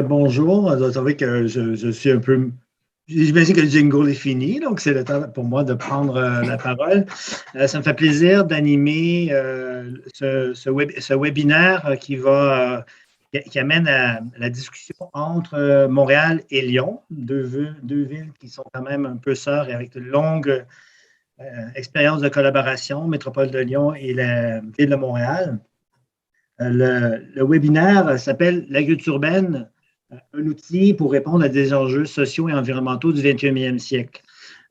Bonjour. Vous savez que je suis un peu. J'imagine que le jingle est fini, donc c'est le temps pour moi de prendre la parole. Ça me fait plaisir d'animer ce webinaire qui amène à la discussion entre Montréal et Lyon, deux villes qui sont quand même un peu sœurs et avec de longues expériences de collaboration, Métropole de Lyon et la ville de Montréal. Le webinaire s'appelle l'agriculture urbaine, un outil pour répondre à des enjeux sociaux et environnementaux du 21e siècle.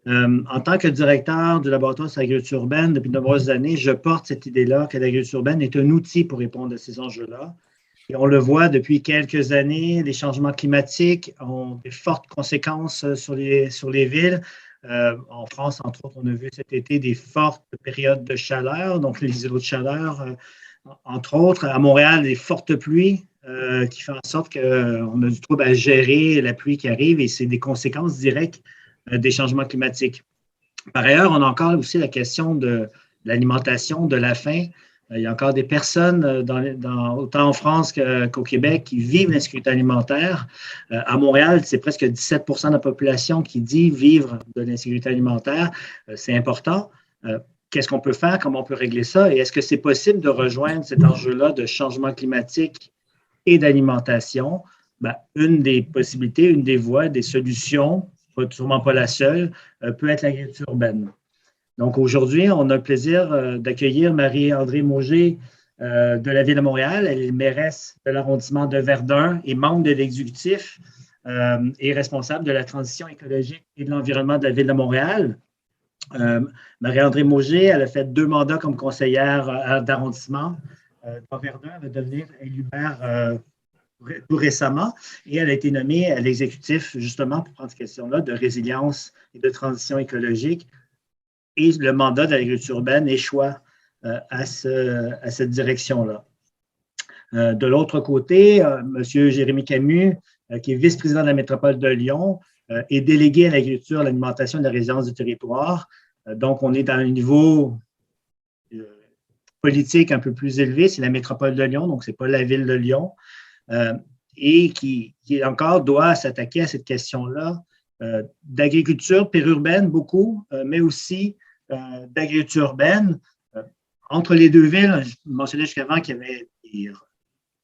En tant que directeur du laboratoire sur l'agriculture urbaine depuis de nombreuses années, je porte cette idée-là que l'agriculture urbaine est un outil pour répondre à ces enjeux-là. Et on le voit depuis quelques années, les changements climatiques ont des fortes conséquences sur les villes. En France, entre autres, on a vu cet été des fortes périodes de chaleur, donc les îlots de chaleur. Entre autres, à Montréal, des fortes pluies qui font en sorte qu'on a du trouble à gérer la pluie qui arrive et c'est des conséquences directes des changements climatiques. Par ailleurs, on a encore aussi la question de l'alimentation, de la faim. Il y a encore des personnes, autant en France qu'au Québec, qui vivent l'insécurité alimentaire. À Montréal, c'est presque 17 % de la population qui dit vivre de l'insécurité alimentaire. C'est important. Qu'est-ce qu'on peut faire? Comment on peut régler ça? Et est-ce que c'est possible de rejoindre cet enjeu-là de changement climatique et d'alimentation? Une des possibilités, une des voies, des solutions, sûrement pas la seule, peut être l'agriculture urbaine. Donc aujourd'hui, on a le plaisir d'accueillir Marie-Andrée Mauger de la Ville de Montréal. Elle est mairesse de l'arrondissement de Verdun et membre de l'exécutif et responsable de la transition écologique et de l'environnement de la Ville de Montréal. Marie-Andrée Mauger, elle a fait 2 mandats comme conseillère d'arrondissement dans Verdun. Elle va devenir élue maire tout récemment et elle a été nommée à l'exécutif justement pour prendre cette question-là de résilience et de transition écologique. Et le mandat de l'agriculture urbaine échoua à cette direction-là. De l'autre côté, M. Jérémy Camus, qui est vice-président de la métropole de Lyon, est délégué à l'agriculture, l'alimentation et la résilience du territoire. Donc, on est dans un niveau politique un peu plus élevé. C'est la métropole de Lyon, donc ce n'est pas la ville de Lyon. Et qui encore doit s'attaquer à cette question-là d'agriculture périurbaine beaucoup, mais aussi d'agriculture urbaine. Entre les deux villes, je mentionnais jusqu'avant qu'il y avait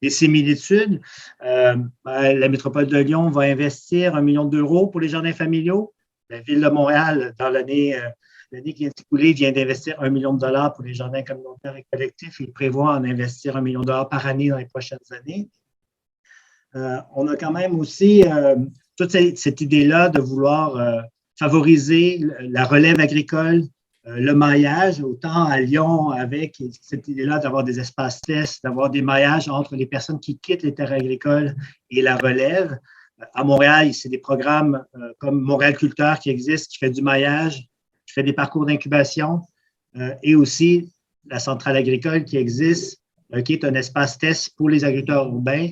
des similitudes. La métropole de Lyon va investir 1 million d'euros pour les jardins familiaux. La ville de Montréal, dans l'année qui vient de s'écouler, vient d'investir 1 million de dollars pour les jardins communautaires et collectifs. Il prévoit en investir 1 million de dollars par année dans les prochaines années. On a quand même aussi toute cette idée-là de vouloir favoriser la relève agricole, le maillage, autant à Lyon avec cette idée-là d'avoir des espaces tests, d'avoir des maillages entre les personnes qui quittent les terres agricoles et la relève. À Montréal, c'est des programmes comme Montréal Culteur qui existe, qui fait du maillage, qui fait des parcours d'incubation, et aussi la centrale agricole qui existe, qui est un espace test pour les agriculteurs urbains,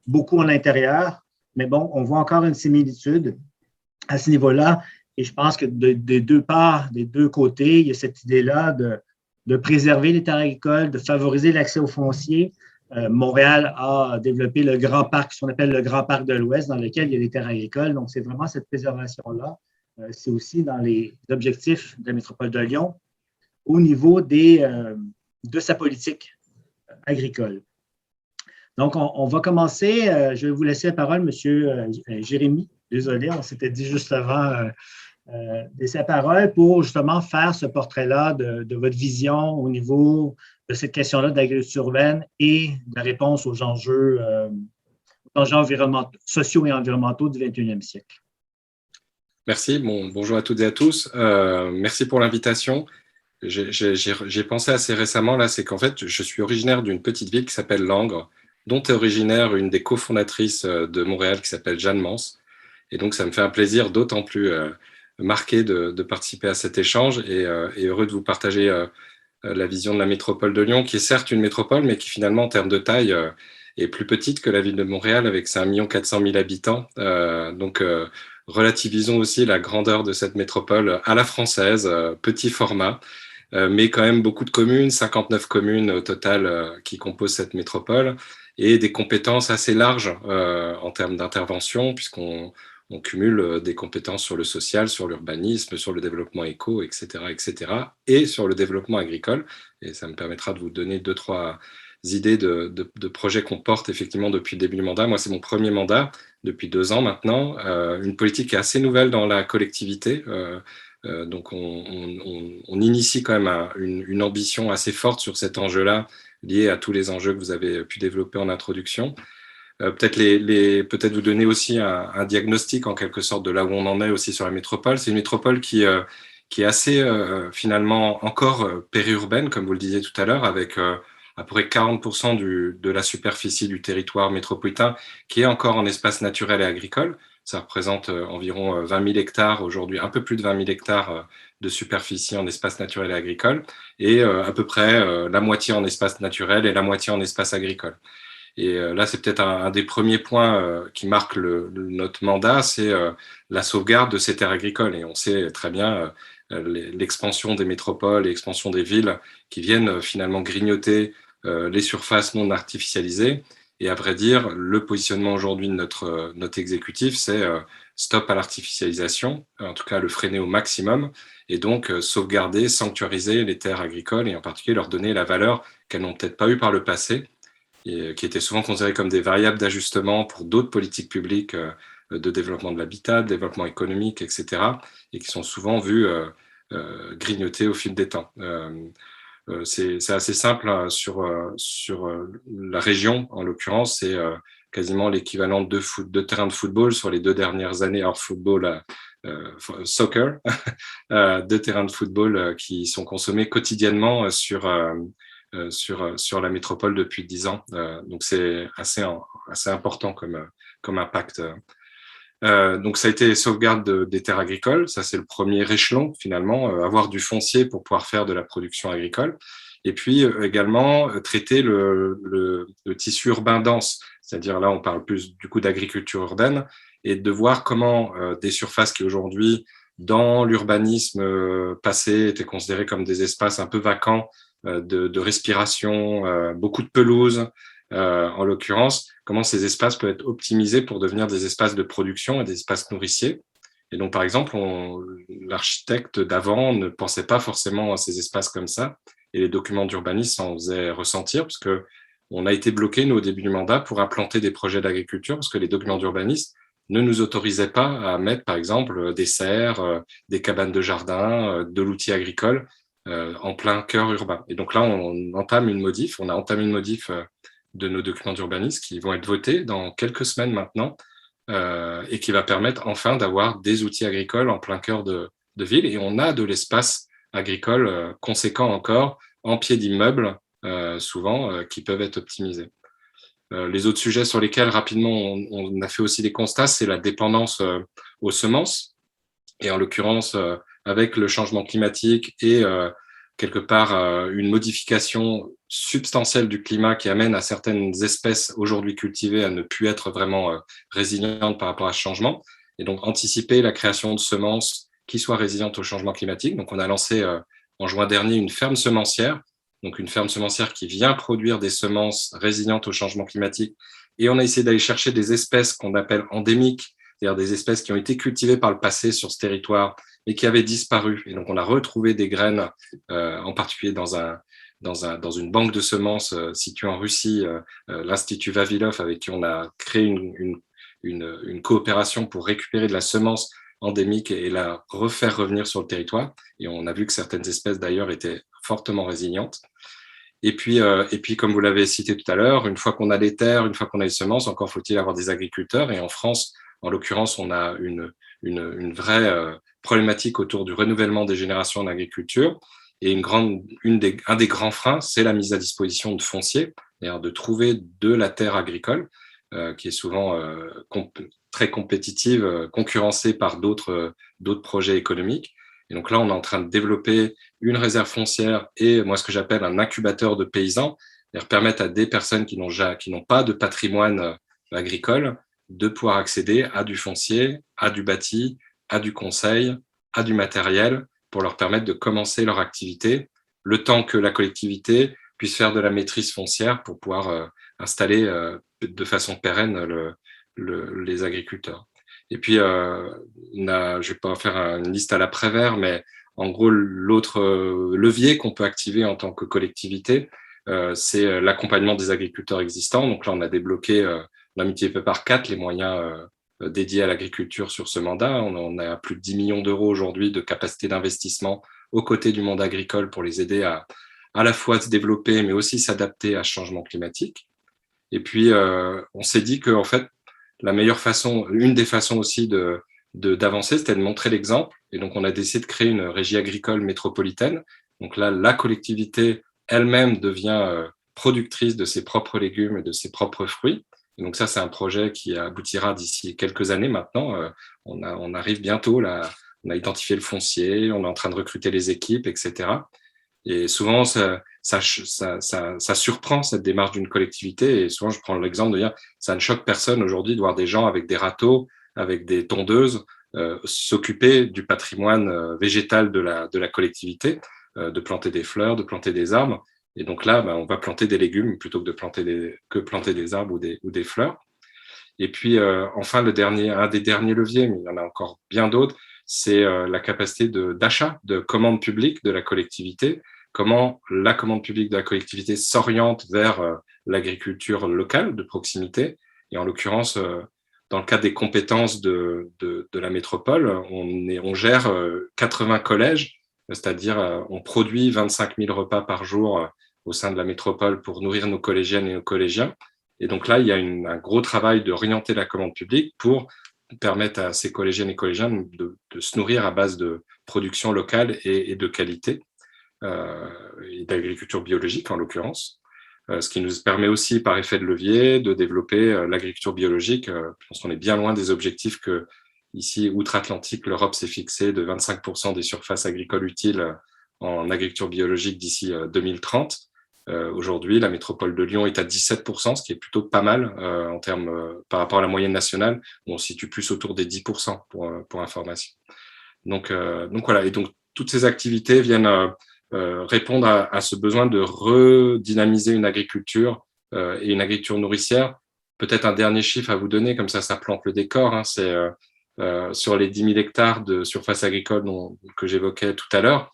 beaucoup à l'intérieur, mais bon, on voit encore une similitude à ce niveau-là. Et je pense que des deux parts, des deux côtés, il y a cette idée-là de préserver les terres agricoles, de favoriser l'accès aux fonciers. Montréal a développé le grand parc, ce qu'on appelle le grand parc de l'Ouest, dans lequel il y a des terres agricoles. Donc, c'est vraiment cette préservation-là. C'est aussi dans les objectifs de la métropole de Lyon au niveau de sa politique agricole. Donc, on va commencer. Je vais vous laisser la parole, M. Jérémy. Désolé, on s'était dit juste avant laisser la parole pour justement faire ce portrait-là de votre vision au niveau de cette question-là de l'agriculture urbaine et de la réponse aux enjeux sociaux et environnementaux du 21e siècle. Merci. Bonjour à toutes et à tous. Merci pour l'invitation. J'ai pensé assez récemment, là, c'est qu'en fait, je suis originaire d'une petite ville qui s'appelle Langres, dont est originaire une des cofondatrices de Montréal qui s'appelle Jeanne Mance. Et donc, ça me fait un plaisir d'autant plus marqué de participer à cet échange et heureux de vous partager la vision de la métropole de Lyon, qui est certes une métropole, mais qui finalement, en termes de taille, est plus petite que la ville de Montréal, avec 5 400 000 habitants. Donc, relativisons aussi la grandeur de cette métropole à la française, petit format, mais quand même beaucoup de communes, 59 communes au total qui composent cette métropole. et des compétences assez larges en termes d'intervention, puisqu'on cumule des compétences sur le social, sur l'urbanisme, sur le développement éco, etc., et sur le développement agricole. Et ça me permettra de vous donner 2-3 idées de projets qu'on porte effectivement depuis le début du mandat. Moi, c'est mon premier mandat depuis 2 ans maintenant. Une politique qui est assez nouvelle dans la collectivité. Donc, on initie quand même une ambition assez forte sur cet enjeu-là, lié à tous les enjeux que vous avez pu développer en introduction. Peut-être vous donner aussi un diagnostic en quelque sorte de là où on en est aussi sur la métropole. C'est une métropole qui est assez finalement encore périurbaine, comme vous le disiez tout à l'heure, avec à peu près 40% de la superficie du territoire métropolitain qui est encore en espace naturel et agricole. Ça représente environ 20 000 hectares aujourd'hui, un peu plus de 20 000 hectares de superficie en espace naturel et agricole, et à peu près la moitié en espace naturel et la moitié en espace agricole. Et là, c'est peut-être un des premiers points qui marque notre mandat, c'est la sauvegarde de ces terres agricoles. Et on sait très bien l'expansion des métropoles, l'expansion des villes qui viennent finalement grignoter les surfaces non artificialisées. Et à vrai dire, le positionnement aujourd'hui de notre exécutif, c'est stop à l'artificialisation, en tout cas le freiner au maximum, et donc sauvegarder, sanctuariser les terres agricoles et en particulier leur donner la valeur qu'elles n'ont peut-être pas eu par le passé, et qui étaient souvent considérées comme des variables d'ajustement pour d'autres politiques publiques de développement de l'habitat, de développement économique, etc., et qui sont souvent vues grignoter au fil des temps. C'est assez simple sur la région, en l'occurrence, c'est quasiment l'équivalent de terrains de football sur les 2 dernières années, hors football, soccer, 2 terrains de football qui sont consommés quotidiennement sur la métropole depuis 10 ans. Donc, c'est assez important comme impact. Donc, ça a été sauvegarde des terres agricoles. Ça, c'est le premier échelon, finalement, avoir du foncier pour pouvoir faire de la production agricole. Et puis, également, traiter le tissu urbain dense. C'est-à-dire, là, on parle plus, du coup, d'agriculture urbaine et de voir comment des surfaces qui, aujourd'hui, dans l'urbanisme passé, étaient considérées comme des espaces un peu vacants, de respiration, beaucoup de pelouse, en l'occurrence, comment ces espaces peuvent être optimisés pour devenir des espaces de production et des espaces nourriciers. Et donc, par exemple, l'architecte d'avant ne pensait pas forcément à ces espaces comme ça, et les documents d'urbanisme s'en faisaient ressentir, parce que on a été bloqué, nous, au début du mandat, pour implanter des projets d'agriculture, parce que les documents d'urbanisme ne nous autorisaient pas à mettre, par exemple, des serres, des cabanes de jardin, de l'outil agricole en plein cœur urbain. Et donc là, on a entamé une modif de nos documents d'urbanisme qui vont être votés dans quelques semaines maintenant et qui va permettre enfin d'avoir des outils agricoles en plein cœur de ville. Et on a de l'espace agricole conséquent encore en pied d'immeuble, souvent, qui peuvent être optimisés. Les autres sujets sur lesquels rapidement on a fait aussi des constats, c'est la dépendance aux semences. Et en l'occurrence, avec le changement climatique et quelque part une modification substantielle du climat qui amène à certaines espèces aujourd'hui cultivées à ne plus être vraiment résilientes par rapport à ce changement. Et donc, anticiper la création de semences qui soient résilientes au changement climatique. Donc, on a lancé en juin dernier une ferme semencière. Donc, une ferme semencière qui vient produire des semences résilientes au changement climatique. Et on a essayé d'aller chercher des espèces qu'on appelle endémiques, c'est-à-dire des espèces qui ont été cultivées par le passé sur ce territoire et qui avaient disparu. Et donc, on a retrouvé des graines, en particulier dans une banque de semences située en Russie, l'Institut Vavilov, avec qui on a créé une coopération pour récupérer de la semence endémique et la refaire revenir sur le territoire. Et on a vu que certaines espèces, d'ailleurs, étaient fortement résilientes. Et puis, comme vous l'avez cité tout à l'heure, une fois qu'on a les terres, une fois qu'on a les semences, encore faut-il avoir des agriculteurs. Et en France, en l'occurrence, on a une vraie problématique autour du renouvellement des générations en agriculture. Et un des grands freins, c'est la mise à disposition de foncier, c'est-à-dire de trouver de la terre agricole, qui est souvent très compétitive, concurrencée par d'autres projets économiques. Et donc là, on est en train de développer une réserve foncière et moi, ce que j'appelle un incubateur de paysans, c'est-à-dire permettre à des personnes qui n'ont pas de patrimoine agricole de pouvoir accéder à du foncier, à du bâti, à du conseil, à du matériel pour leur permettre de commencer leur activité, le temps que la collectivité puisse faire de la maîtrise foncière pour pouvoir installer de façon pérenne les agriculteurs. Et puis, je vais pas faire une liste à l'après-vert, mais en gros, l'autre levier qu'on peut activer en tant que collectivité, c'est l'accompagnement des agriculteurs existants. Donc là, on a débloqué, on a multiplié par 4 les moyens dédiés à l'agriculture sur ce mandat. On a plus de 10 millions d'euros aujourd'hui de capacité d'investissement aux côtés du monde agricole pour les aider à la fois se développer, mais aussi s'adapter à ce changement climatique. Et puis, on s'est dit que, en fait, la meilleure façon, une des façons aussi d'avancer, c'était de montrer l'exemple. Et donc, on a décidé de créer une régie agricole métropolitaine. Donc là, la collectivité elle-même devient productrice de ses propres légumes et de ses propres fruits. Et donc ça, c'est un projet qui aboutira d'ici quelques années maintenant. On arrive bientôt là. On a identifié le foncier, on est en train de recruter les équipes, etc. Et souvent, ça surprend cette démarche d'une collectivité. Et souvent, je prends l'exemple de dire, ça ne choque personne aujourd'hui de voir des gens avec des râteaux, avec des tondeuses, s'occuper du patrimoine végétal de la collectivité, de planter des fleurs, de planter des arbres. Et donc là, on va planter des légumes plutôt que de planter des arbres ou des fleurs. Et puis, enfin, un des derniers leviers, mais il y en a encore bien d'autres, c'est la capacité d'achat de commandes publiques de la collectivité. Comment la commande publique de la collectivité s'oriente vers l'agriculture locale de proximité. Et en l'occurrence, dans le cadre des compétences de la métropole, on gère 80 collèges, c'est-à-dire on produit 25 000 repas par jour au sein de la métropole pour nourrir nos collégiennes et nos collégiens. Et donc là, il y a un gros travail d'orienter la commande publique pour permettre à ces collégiennes et collégiens de se nourrir à base de production locale et de qualité, et d'agriculture biologique en l'occurrence. Ce qui nous permet aussi, par effet de levier, de développer l'agriculture biologique. Je pense qu'on est bien loin des objectifs que, ici, outre-Atlantique, l'Europe s'est fixé de 25% des surfaces agricoles utiles en agriculture biologique d'ici 2030. Aujourd'hui, la métropole de Lyon est à 17%, ce qui est plutôt pas mal en termes par rapport à la moyenne nationale, où on se situe plus autour des 10% pour information. Donc voilà, et donc toutes ces activités viennent répondre à ce besoin de redynamiser une agriculture et une agriculture nourricière. Peut-être un dernier chiffre à vous donner, comme ça plante le décor, hein, c'est sur les 10 000 hectares de surface agricole que j'évoquais tout à l'heure,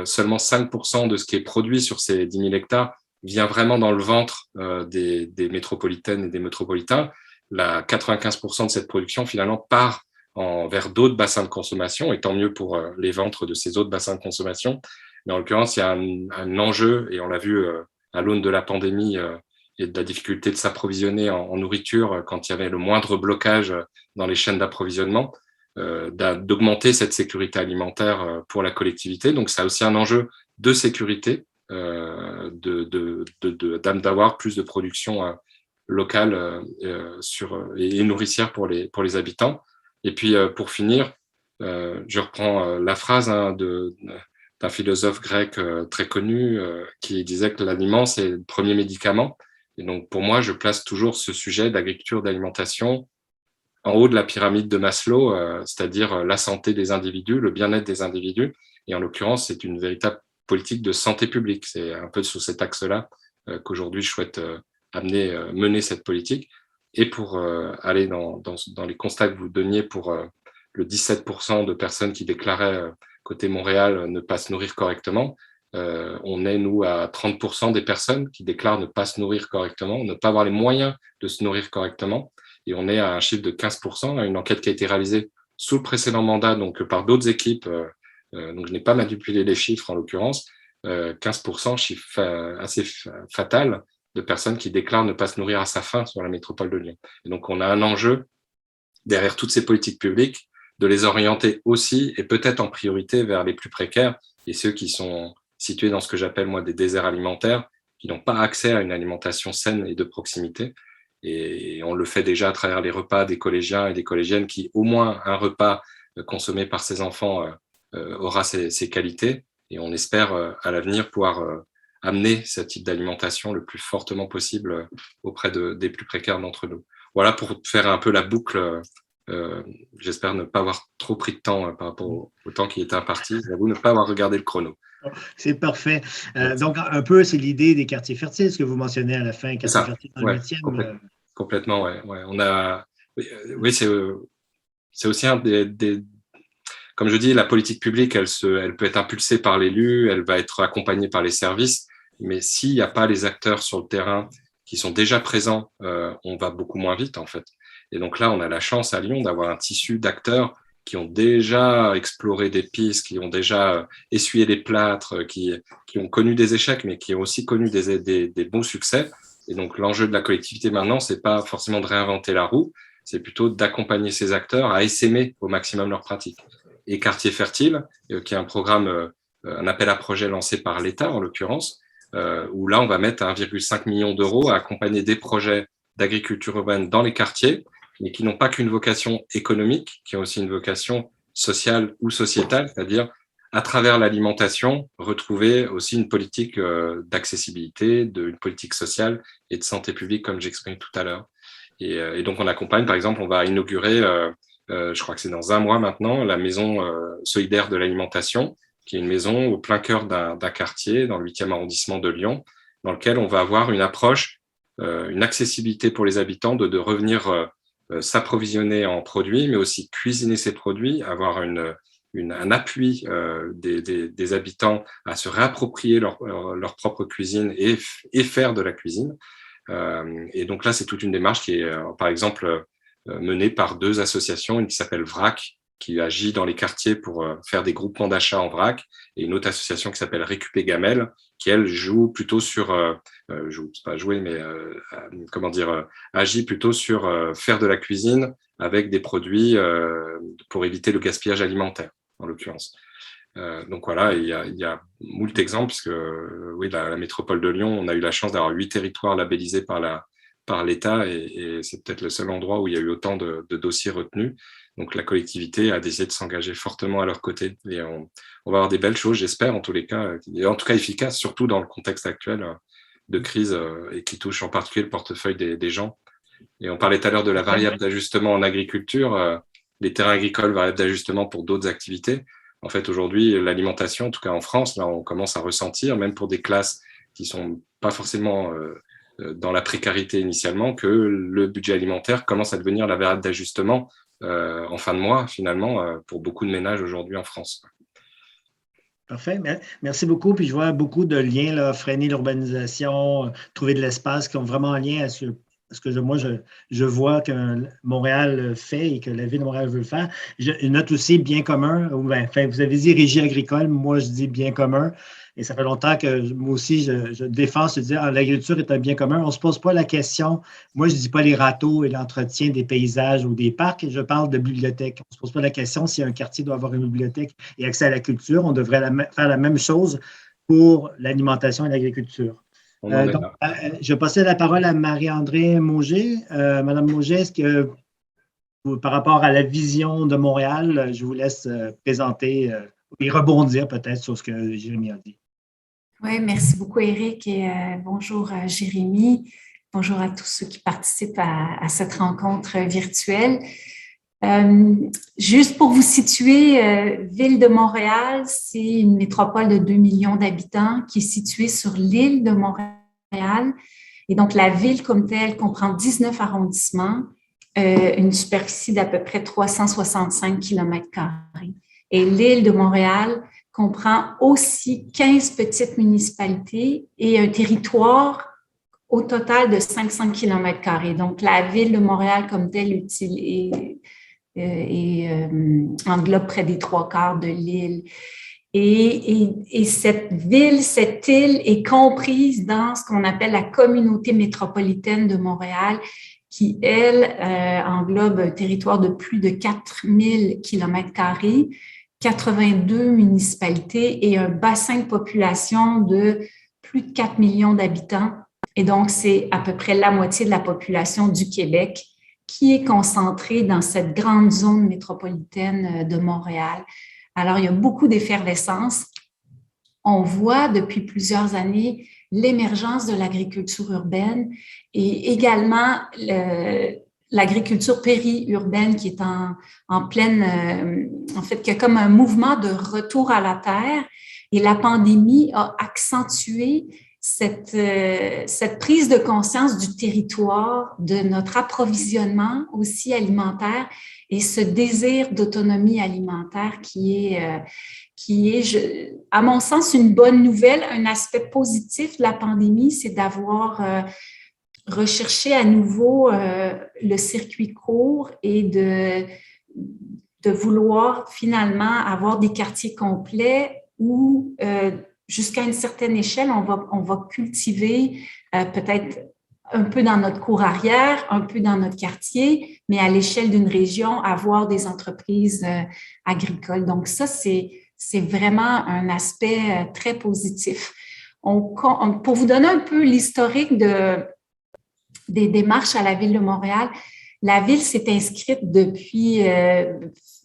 seulement 5% de ce qui est produit sur ces 10 000 hectares vient vraiment dans le ventre des métropolitaines et des métropolitains. 95% de cette production, finalement, part vers d'autres bassins de consommation, et tant mieux pour les ventres de ces autres bassins de consommation. Mais en l'occurrence, il y a un enjeu, et on l'a vu à l'aune de la pandémie et de la difficulté de s'approvisionner en nourriture quand il y avait le moindre blocage dans les chaînes d'approvisionnement, d'augmenter cette sécurité alimentaire pour la collectivité. Donc, ça a aussi un enjeu de sécurité, d'avoir plus de production locale et nourricière pour les habitants. Et puis, pour finir, je reprends la phrase d'un philosophe grec très connu qui disait que l'aliment, c'est le premier médicament. Et donc, pour moi, je place toujours ce sujet d'agriculture, d'alimentation en haut de la pyramide de Maslow, c'est-à-dire la santé des individus, le bien-être des individus. Et en l'occurrence, c'est une véritable politique de santé publique. C'est un peu sous cet axe-là qu'aujourd'hui, je souhaite mener cette politique. Et pour aller dans les constats que vous donniez pour le 17% de personnes qui déclaraient côté Montréal ne pas se nourrir correctement, on est, nous, à 30% des personnes qui déclarent ne pas se nourrir correctement, ne pas avoir les moyens de se nourrir correctement. Et on est à un chiffre de 15%, une enquête qui a été réalisée sous le précédent mandat, donc par d'autres équipes. Donc je n'ai pas manipulé les chiffres en l'occurrence. 15%, chiffre assez fatal, de personnes qui déclarent ne pas se nourrir à sa faim sur la métropole de Lyon. Et donc on a un enjeu derrière toutes ces politiques publiques, de les orienter aussi, et peut-être en priorité, vers les plus précaires et ceux qui sont situés dans ce que j'appelle, moi, des déserts alimentaires, qui n'ont pas accès à une alimentation saine et de proximité. Et on le fait déjà à travers les repas des collégiens et des collégiennes qui, au moins, un repas consommé par ces enfants aura ses qualités. Et on espère à l'avenir pouvoir amener ce type d'alimentation le plus fortement possible auprès des plus précaires d'entre nous. Voilà, pour faire un peu la boucle J'espère ne pas avoir trop pris de temps par rapport au temps qui était imparti. J'avoue ne pas avoir regardé le chrono. C'est parfait. Donc, un peu, c'est l'idée des quartiers fertiles, ce que vous mentionnez à la fin, quartiers fertiles dans le 8e. Complètement, ouais. On a, oui, c'est aussi comme je dis, la politique publique, elle peut être impulsée par l'élu, elle va être accompagnée par les services, mais s'il n'y a pas les acteurs sur le terrain qui sont déjà présents, on va beaucoup moins vite, en fait. Et donc là, on a la chance à Lyon d'avoir un tissu d'acteurs qui ont déjà exploré des pistes, qui ont déjà essuyé des plâtres, qui ont connu des échecs, mais qui ont aussi connu des bons succès. Et donc, l'enjeu de la collectivité maintenant, c'est pas forcément de réinventer la roue, c'est plutôt d'accompagner ces acteurs à essaimer au maximum leurs pratiques. Et Quartier Fertile, qui est un programme, un appel à projet lancé par l'État, en l'occurrence, où là, on va mettre 1,5 million d'euros à accompagner des projets d'agriculture urbaine dans les quartiers, mais qui n'ont pas qu'une vocation économique, qui ont aussi une vocation sociale ou sociétale, c'est-à-dire à travers l'alimentation, retrouver aussi une politique d'accessibilité, une politique sociale et de santé publique, comme j'exprimais tout à l'heure. Et donc, on accompagne, par exemple, on va inaugurer, je crois que c'est dans un mois maintenant, la maison solidaire de l'alimentation, qui est une maison au plein cœur d'un quartier, dans le 8e arrondissement de Lyon, dans lequel on va avoir une approche, une accessibilité pour les habitants de revenir s'approvisionner en produits, mais aussi cuisiner ces produits, avoir un appui des habitants à se réapproprier leur propre cuisine et faire de la cuisine. Et donc là, c'est toute une démarche qui est, par exemple, menée par 2 associations, une qui s'appelle VRAC, qui agit dans les quartiers pour faire des groupements d'achat en vrac, et une autre association qui s'appelle Récupé Gamelle, qui, elle, joue plutôt sur, agit plutôt sur faire de la cuisine avec des produits pour éviter le gaspillage alimentaire, en l'occurrence. Donc voilà, il y a moult exemples, puisque oui, la métropole de Lyon, on a eu la chance d'avoir 8 territoires labellisés par l'État, et c'est peut-être le seul endroit où il y a eu autant de dossiers retenus. Donc la collectivité a décidé de s'engager fortement à leur côté, et on va avoir des belles choses, j'espère, en tous les cas, et en tout cas efficaces, surtout dans le contexte actuel de crise, et qui touche en particulier le portefeuille des gens. Et on parlait tout à l'heure de la variable d'ajustement en agriculture, les terrains agricoles, variable d'ajustement pour d'autres activités. En fait, aujourd'hui, l'alimentation, en tout cas en France, là, on commence à ressentir, même pour des classes qui sont pas forcément dans la précarité initialement, que le budget alimentaire commence à devenir la variable d'ajustement en fin de mois, finalement, pour beaucoup de ménages aujourd'hui en France. Parfait. Merci beaucoup. Puis je vois beaucoup de liens, là, freiner l'urbanisation, trouver de l'espace qui ont vraiment un lien à ce que je vois que Montréal fait et que la Ville de Montréal veut le faire. Je note aussi bien commun. Vous avez dit régie agricole, moi je dis bien commun. Et ça fait longtemps que moi aussi, je défends, je dis l'agriculture est un bien commun. On ne se pose pas la question. Moi, je ne dis pas les râteaux et l'entretien des paysages ou des parcs. Je parle de bibliothèques. On ne se pose pas la question si un quartier doit avoir une bibliothèque et accès à la culture. On devrait faire la même chose pour l'alimentation et l'agriculture. Je vais passer la parole à Marie-André Mauger. Madame Mauger, est-ce que par rapport à la vision de Montréal, je vous laisse présenter et rebondir peut-être sur ce que Jérémy a dit. Oui, merci beaucoup, Éric, et bonjour Jérémy. Bonjour à tous ceux qui participent à cette rencontre virtuelle. Juste pour vous situer, Ville de Montréal, c'est une métropole de 2 millions d'habitants qui est située sur l'île de Montréal. Et donc, la ville comme telle comprend 19 arrondissements, une superficie d'à peu près 365 km². Et l'île de Montréal comprend aussi 15 petites municipalités et un territoire au total de 500 km². Donc, la ville de Montréal comme telle englobe près des 3/4 de l'île. Et cette ville, cette île est comprise dans ce qu'on appelle la communauté métropolitaine de Montréal, qui, elle, englobe un territoire de plus de 4000 km², 82 municipalités et un bassin de population de plus de 4 millions d'habitants. Et donc, c'est à peu près la moitié de la population du Québec qui est concentrée dans cette grande zone métropolitaine de Montréal. Alors, il y a beaucoup d'effervescence. On voit depuis plusieurs années l'émergence de l'agriculture urbaine et également l'agriculture périurbaine qui est en pleine, en fait, qui a comme un mouvement de retour à la terre. Et la pandémie a accentué cette prise de conscience du territoire, de notre approvisionnement aussi alimentaire et ce désir d'autonomie alimentaire qui est, à mon sens, une bonne nouvelle. Un aspect positif de la pandémie, c'est d'avoir recherché à nouveau le circuit court et de vouloir finalement avoir des quartiers complets où, jusqu'à une certaine échelle, on va cultiver peut-être un peu dans notre cour arrière, un peu dans notre quartier, mais à l'échelle d'une région, avoir des entreprises agricoles. Donc ça, c'est vraiment un aspect très positif. Pour vous donner un peu l'historique des démarches à la Ville de Montréal, la Ville s'est inscrite depuis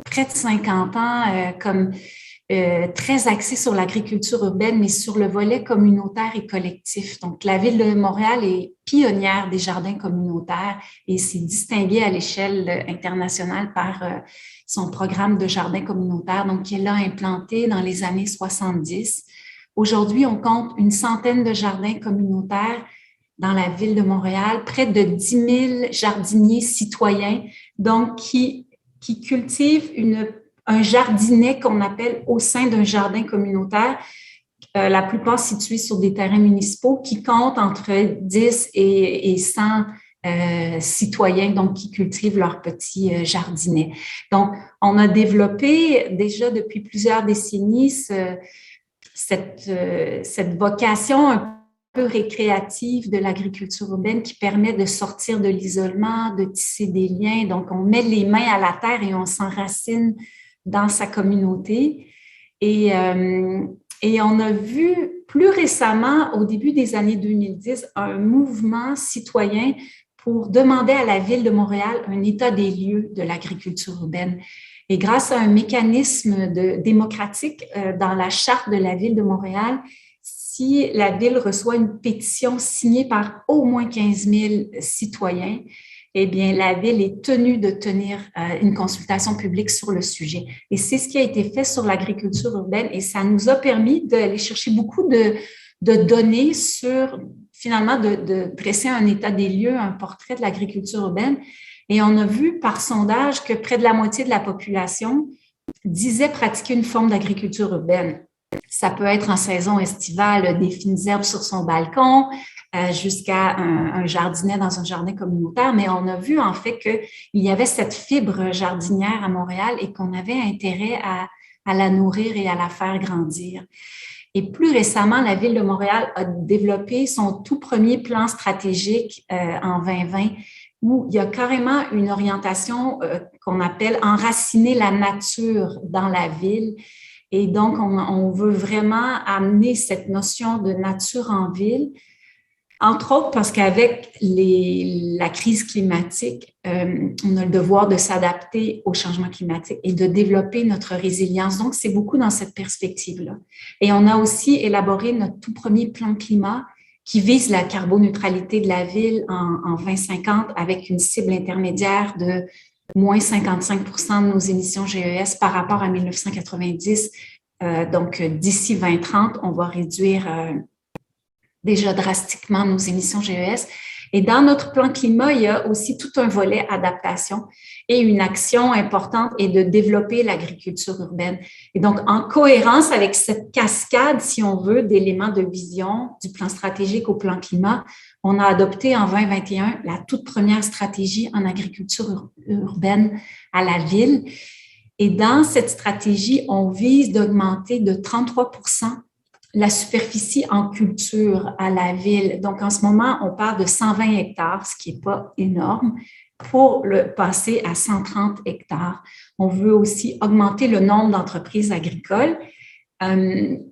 près de 50 ans comme très axée sur l'agriculture urbaine, mais sur le volet communautaire et collectif. Donc, la Ville de Montréal est pionnière des jardins communautaires et s'est distinguée à l'échelle internationale par son programme de jardins communautaires, donc qui est là implanté dans les années 70. Aujourd'hui, on compte une centaine de jardins communautaires dans la Ville de Montréal, près de 10 000 jardiniers citoyens, donc qui cultivent un jardinet qu'on appelle au sein d'un jardin communautaire, la plupart situés sur des terrains municipaux, qui comptent entre 10 et 100 citoyens donc qui cultivent leurs petits jardinets. Donc, on a développé déjà depuis plusieurs décennies cette vocation un peu récréative de l'agriculture urbaine qui permet de sortir de l'isolement, de tisser des liens. Donc, on met les mains à la terre et on s'enracine dans sa communauté. Et on a vu plus récemment, au début des années 2010, un mouvement citoyen pour demander à la Ville de Montréal un état des lieux de l'agriculture urbaine. Et grâce à un mécanisme démocratique dans la charte de la Ville de Montréal, si la Ville reçoit une pétition signée par au moins 15 000 citoyens, eh bien, la Ville est tenue de tenir une consultation publique sur le sujet. Et c'est ce qui a été fait sur l'agriculture urbaine et ça nous a permis d'aller chercher beaucoup de données sur, finalement, de dresser un état des lieux, un portrait de l'agriculture urbaine. Et on a vu par sondage que près de la moitié de la population disait pratiquer une forme d'agriculture urbaine. Ça peut être en saison estivale, des fines herbes sur son balcon, jusqu'à un jardinet dans un jardin communautaire, mais on a vu en fait qu'il y avait cette fibre jardinière à Montréal et qu'on avait intérêt à la nourrir et à la faire grandir. Et plus récemment, la Ville de Montréal a développé son tout premier plan stratégique en 2020 où il y a carrément une orientation qu'on appelle « enraciner la nature dans la ville ». Et donc, on veut vraiment amener cette notion de nature en ville, entre autres parce qu'avec la crise climatique, on a le devoir de s'adapter au changement climatique et de développer notre résilience. Donc, c'est beaucoup dans cette perspective-là. Et on a aussi élaboré notre tout premier plan climat qui vise la carboneutralité de la ville en 2050 avec une cible intermédiaire de moins 55% de nos émissions GES par rapport à 1990. Donc, d'ici 2030, on va réduire déjà drastiquement nos émissions GES. Et dans notre plan climat, il y a aussi tout un volet adaptation et une action importante est de développer l'agriculture urbaine. Et donc, en cohérence avec cette cascade, si on veut, d'éléments de vision du plan stratégique au plan climat, on a adopté en 2021 la toute première stratégie en agriculture urbaine à la ville. Et dans cette stratégie, on vise d'augmenter de 33% la superficie en culture à la ville. Donc, en ce moment, on parle de 120 hectares, ce qui n'est pas énorme, pour le passer à 130 hectares. On veut aussi augmenter le nombre d'entreprises agricoles.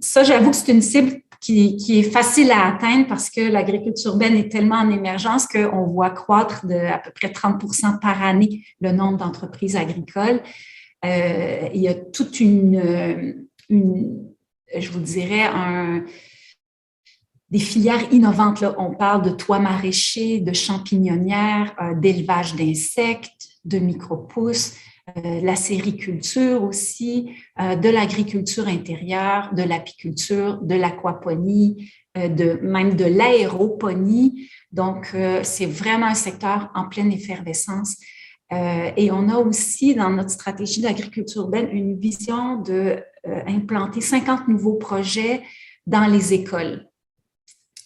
Ça, j'avoue que c'est une cible qui est facile à atteindre parce que l'agriculture urbaine est tellement en émergence qu'on voit croître de à peu près 30% par année le nombre d'entreprises agricoles. Il y a toute je vous dirais, filières innovantes. Là. On parle de toits maraîchers, de champignonnières, d'élevage d'insectes, de micro-pousses, la sériculture aussi, de l'agriculture intérieure, de l'apiculture, de l'aquaponie, même de l'aéroponie. Donc, c'est vraiment un secteur en pleine effervescence. Et on a aussi, dans notre stratégie d'agriculture urbaine, une vision d'implanter 50 nouveaux projets dans les écoles.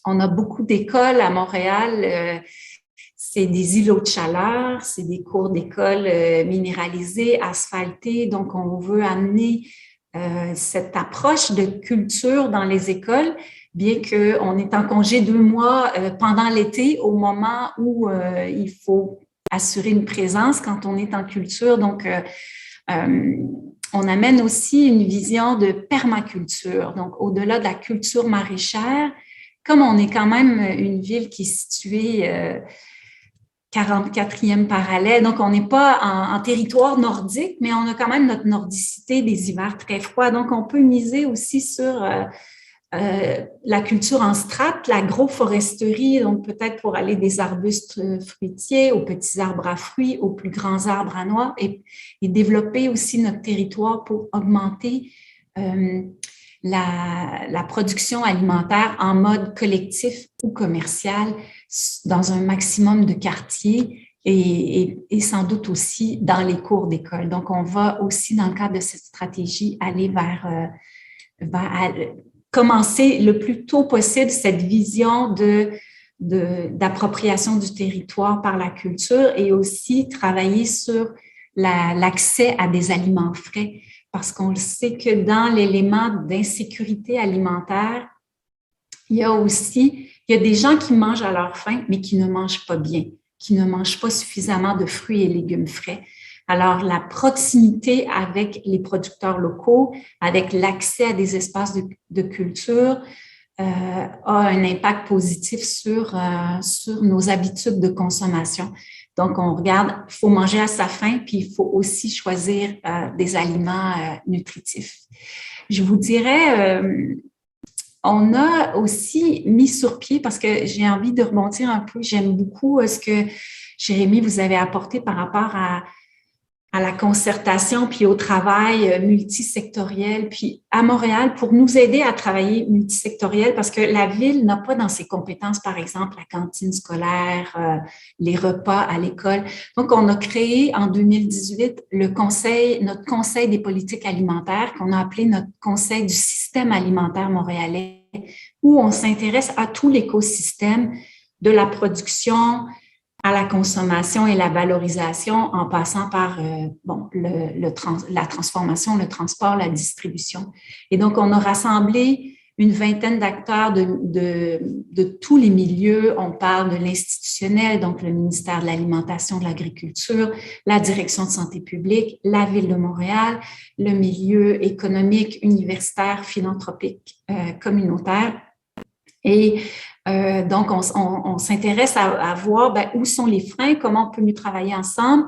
On a beaucoup d'écoles à Montréal. C'est des îlots de chaleur, c'est des cours d'école minéralisés, asphaltés. Donc, on veut amener cette approche de culture dans les écoles, bien qu'on est en congé 2 mois pendant l'été, au moment où il faut assurer une présence quand on est en culture. Donc, on amène aussi une vision de permaculture. Donc, au-delà de la culture maraîchère, comme on est quand même une ville qui est située 44e parallèle, donc on n'est pas en territoire nordique, mais on a quand même notre nordicité, des hivers très froids. Donc, on peut miser aussi sur la culture en strates, l'agroforesterie, donc peut-être pour aller des arbustes fruitiers aux petits arbres à fruits, aux plus grands arbres à noix, et développer aussi notre territoire pour augmenter la production alimentaire en mode collectif ou commercial dans un maximum de quartiers et sans doute aussi dans les cours d'école. Donc, on va aussi, dans le cadre de cette stratégie, aller vers commencer le plus tôt possible cette vision d'appropriation du territoire par la culture et aussi travailler sur l'accès à des aliments frais. Parce qu'on le sait que dans l'élément d'insécurité alimentaire, il y a des gens qui mangent à leur faim, mais qui ne mangent pas bien, qui ne mangent pas suffisamment de fruits et légumes frais. Alors, la proximité avec les producteurs locaux, avec l'accès à des espaces de culture, a un impact positif sur nos habitudes de consommation. Donc, on regarde, il faut manger à sa faim, puis il faut aussi choisir des aliments nutritifs. Je vous dirais, on a aussi mis sur pied, parce que j'ai envie de rebondir un peu, j'aime beaucoup ce que, Jérémy, vous avez apporté par rapport à la concertation, puis au travail multisectoriel, puis à Montréal, pour nous aider à travailler multisectoriel, parce que la Ville n'a pas dans ses compétences, par exemple, la cantine scolaire, les repas à l'école. Donc, on a créé en 2018 notre Conseil des politiques alimentaires, qu'on a appelé notre Conseil du système alimentaire montréalais, où on s'intéresse à tout l'écosystème de la production à la consommation et la valorisation en passant par la transformation, le transport, la distribution. Et donc, on a rassemblé une vingtaine d'acteurs de tous les milieux. On parle de l'institutionnel, donc le ministère de l'Alimentation, de l'Agriculture, la Direction de santé publique, la Ville de Montréal, le milieu économique, universitaire, philanthropique, communautaire. Et donc, on s'intéresse à voir où sont les freins, comment on peut mieux travailler ensemble,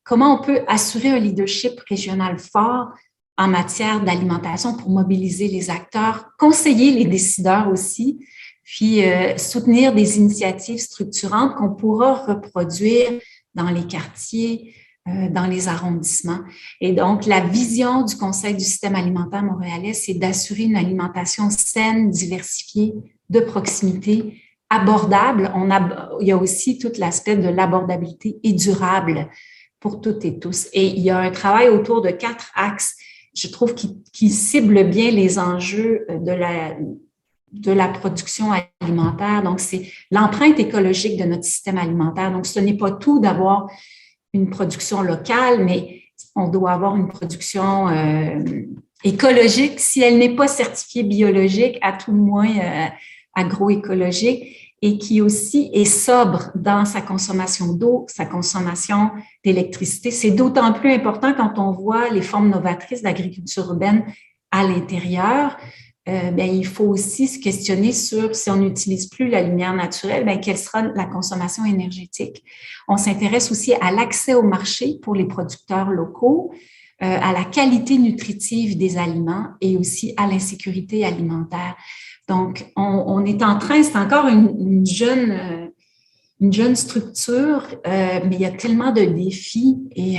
comment on peut assurer un leadership régional fort en matière d'alimentation pour mobiliser les acteurs, conseiller les décideurs aussi, puis soutenir des initiatives structurantes qu'on pourra reproduire dans les quartiers, dans les arrondissements. Et donc, la vision du Conseil du système alimentaire montréalais, c'est d'assurer une alimentation saine, diversifiée, de proximité, abordable. Il y a aussi tout l'aspect de l'abordabilité et durable pour toutes et tous. Et il y a un travail autour de 4 axes, je trouve, qui cible bien les enjeux de la production alimentaire. Donc, c'est l'empreinte écologique de notre système alimentaire. Donc, ce n'est pas tout d'avoir une production locale, mais on doit avoir une production écologique, si elle n'est pas certifiée biologique, à tout le moins agroécologique, et qui aussi est sobre dans sa consommation d'eau, sa consommation d'électricité. C'est d'autant plus important quand on voit les formes novatrices d'agriculture urbaine à l'intérieur. Il faut aussi se questionner sur, si on n'utilise plus la lumière naturelle, quelle sera la consommation énergétique. On s'intéresse aussi à l'accès au marché pour les producteurs locaux. à la qualité nutritive des aliments et aussi à l'insécurité alimentaire. Donc, on est en train, c'est encore une jeune structure, mais il y a tellement de défis et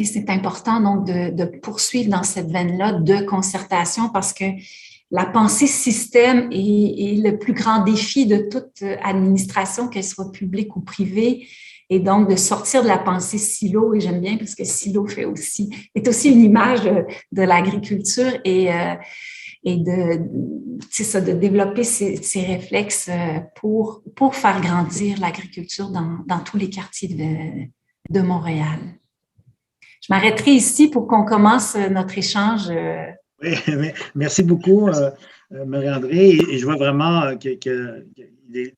c'est important donc de poursuivre dans cette veine-là de concertation parce que la pensée système est le plus grand défi de toute administration, qu'elle soit publique ou privée, et donc de sortir de la pensée silo, et j'aime bien parce que silo est aussi une image de l'agriculture et de développer ces réflexes pour faire grandir l'agriculture dans tous les quartiers de Montréal. Je m'arrêterai ici pour qu'on commence notre échange. Oui, merci beaucoup, Marie-André. Et je vois vraiment qu'il y a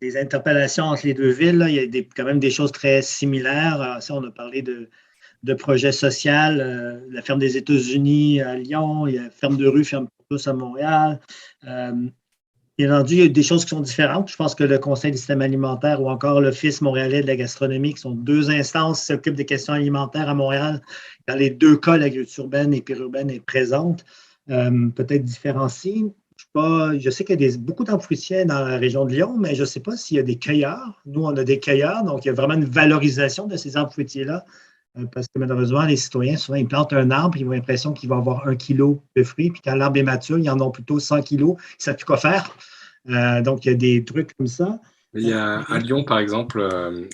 des interpellations entre les deux villes. Là. Il y a quand même des choses très similaires. Ça, on a parlé de projets sociaux, la ferme des États-Unis à Lyon, il y a la ferme de rue, ferme pour tous à Montréal. Bien entendu, il y a des choses qui sont différentes. Je pense que le Conseil du système alimentaire ou encore l'Office montréalais de la gastronomie, qui sont deux instances qui s'occupent des questions alimentaires à Montréal. Dans les deux cas, l'agriculture urbaine et périurbaine est présente. Peut-être différenciée. Je sais qu'il y a beaucoup d'arbres fruitiers dans la région de Lyon, mais je ne sais pas s'il y a des cueilleurs. Nous, on a des cueilleurs, donc il y a vraiment une valorisation de ces arbres fruitiers-là. Parce que malheureusement, les citoyens, souvent, ils plantent un arbre, ils ont l'impression qu'il va avoir 1 kilo de fruits, puis quand l'arbre est mature, ils en ont plutôt 100 kilos. Ils ne savent plus quoi faire. Donc, il y a des trucs comme ça. Il y a à Lyon, par exemple,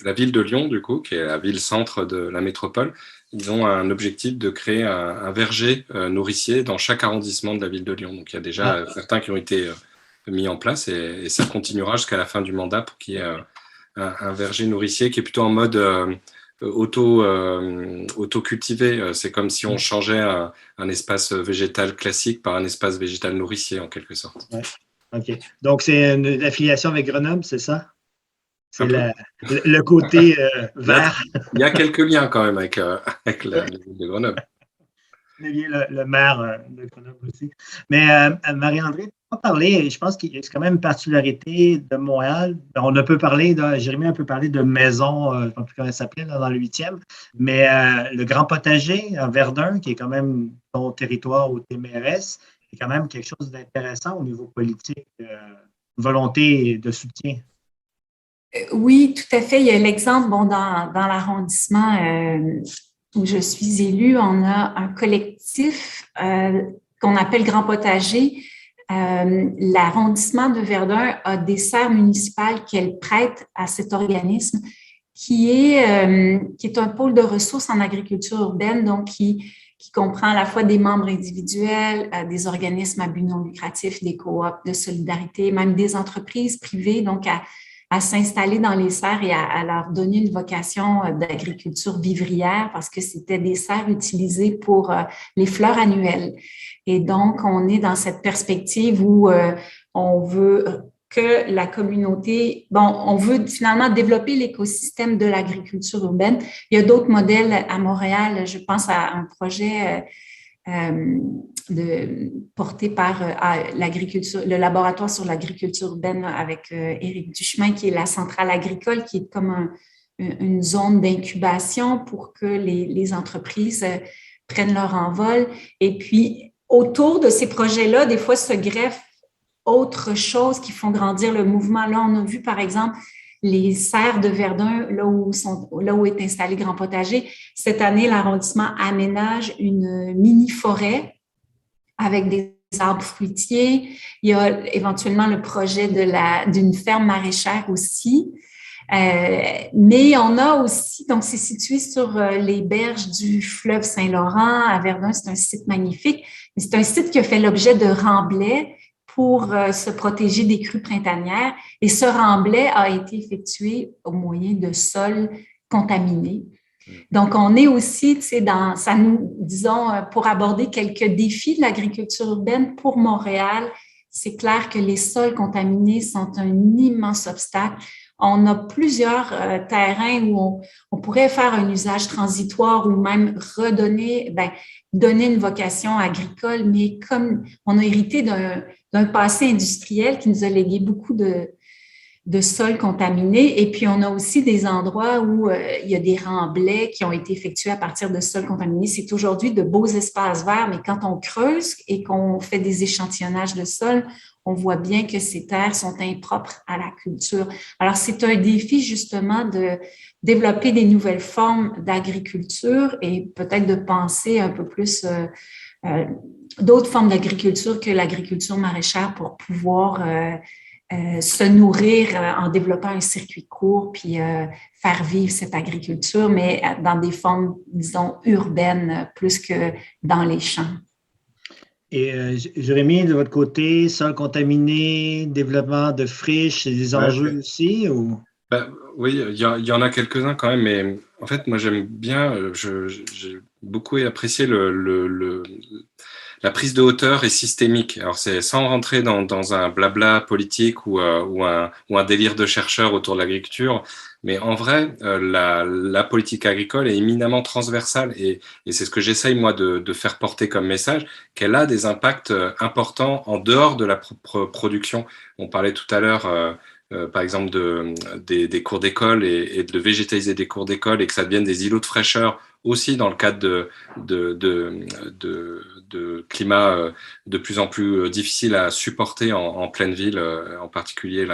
la ville de Lyon, du coup, qui est la ville-centre de la métropole, ils ont un objectif de créer un verger nourricier dans chaque arrondissement de la ville de Lyon. Donc, il y a déjà certains qui ont été mis en place et ça continuera jusqu'à la fin du mandat pour qu'il y ait un verger nourricier qui est plutôt en mode auto-cultivé. C'est comme si on changeait un espace végétal classique par un espace végétal nourricier, en quelque sorte. Ouais. OK. Donc, c'est une affiliation avec Grenoble, c'est ça? C'est le côté vert. Il y a quelques liens quand même avec la ville de Grenoble. Le maire de Grenoble aussi. Mais Marie-André, on va parler, je pense qu'il y a quand même une particularité de Montréal. On a peu parlé, Jérémy a un peu parlé de maison, je ne sais plus comment elle s'appelait, dans le 8e, mais le Grand Potager à Verdun, qui est quand même ton territoire où tu es mairesse, c'est quand même quelque chose d'intéressant au niveau politique, volonté de soutien. Oui, tout à fait. Il y a l'exemple, dans l'arrondissement où je suis élue, on a un collectif qu'on appelle Grand Potager. L'arrondissement de Verdun a des serres municipales qu'elle prête à cet organisme qui est un pôle de ressources en agriculture urbaine, donc qui comprend à la fois des membres individuels, des organismes à but non lucratif, des coops de solidarité, même des entreprises privées, donc à s'installer dans les serres et à leur donner une vocation d'agriculture vivrière parce que c'était des serres utilisées pour les fleurs annuelles. Et donc, on est dans cette perspective où on veut que la communauté, on veut finalement développer l'écosystème de l'agriculture urbaine. Il y a d'autres modèles à Montréal. Je pense à un projet porté par le laboratoire sur l'agriculture urbaine avec Éric Duchemin, qui est la centrale agricole, qui est comme une zone d'incubation pour que les entreprises prennent leur envol. Et puis, autour de ces projets-là, des fois, se greffent autres choses qui font grandir le mouvement. Là, on a vu, par exemple, les serres de Verdun, là où est installé Grand Potager. Cette année, l'arrondissement aménage une mini-forêt avec des arbres fruitiers. Il y a éventuellement le projet d'une ferme maraîchère aussi. Mais on a aussi, donc c'est situé sur les berges du fleuve Saint-Laurent à Verdun. C'est un site magnifique. Mais c'est un site qui a fait l'objet de remblais pour se protéger des crues printanières. Et ce remblai a été effectué au moyen de sols contaminés. Donc, on est aussi, disons, pour aborder quelques défis de l'agriculture urbaine pour Montréal, c'est clair que les sols contaminés sont un immense obstacle. On a plusieurs terrains où on pourrait faire un usage transitoire ou même donner une vocation agricole, mais comme on a hérité d'un passé industriel qui nous a légué beaucoup de sols contaminés. Et puis, on a aussi des endroits où il y a des remblais qui ont été effectués à partir de sols contaminés. C'est aujourd'hui de beaux espaces verts, mais quand on creuse et qu'on fait des échantillonnages de sol, on voit bien que ces terres sont impropres à la culture. Alors, c'est un défi justement de développer des nouvelles formes d'agriculture et peut-être de penser un peu plus d'autres formes d'agriculture que l'agriculture maraîchère pour pouvoir se nourrir en développant un circuit court puis faire vivre cette agriculture, mais dans des formes, disons, urbaines plus que dans les champs. Et Jérémy, de votre côté, sol contaminé, développement de friches, c'est des enjeux aussi ou? Oui, il y en a quelques-uns quand même, mais en fait, moi j'aime bien, j'ai beaucoup apprécié la prise de hauteur est systémique. Alors c'est sans rentrer dans un blabla politique ou un délire de chercheurs autour de l'agriculture, mais en vrai, la politique agricole est éminemment transversale et c'est ce que j'essaye moi de faire porter comme message, qu'elle a des impacts importants en dehors de la production. On parlait tout à l'heure par exemple des cours d'école et de végétaliser des cours d'école et que ça devienne des îlots de fraîcheur aussi dans le cadre de climats de plus en plus difficiles à supporter en pleine ville, en particulier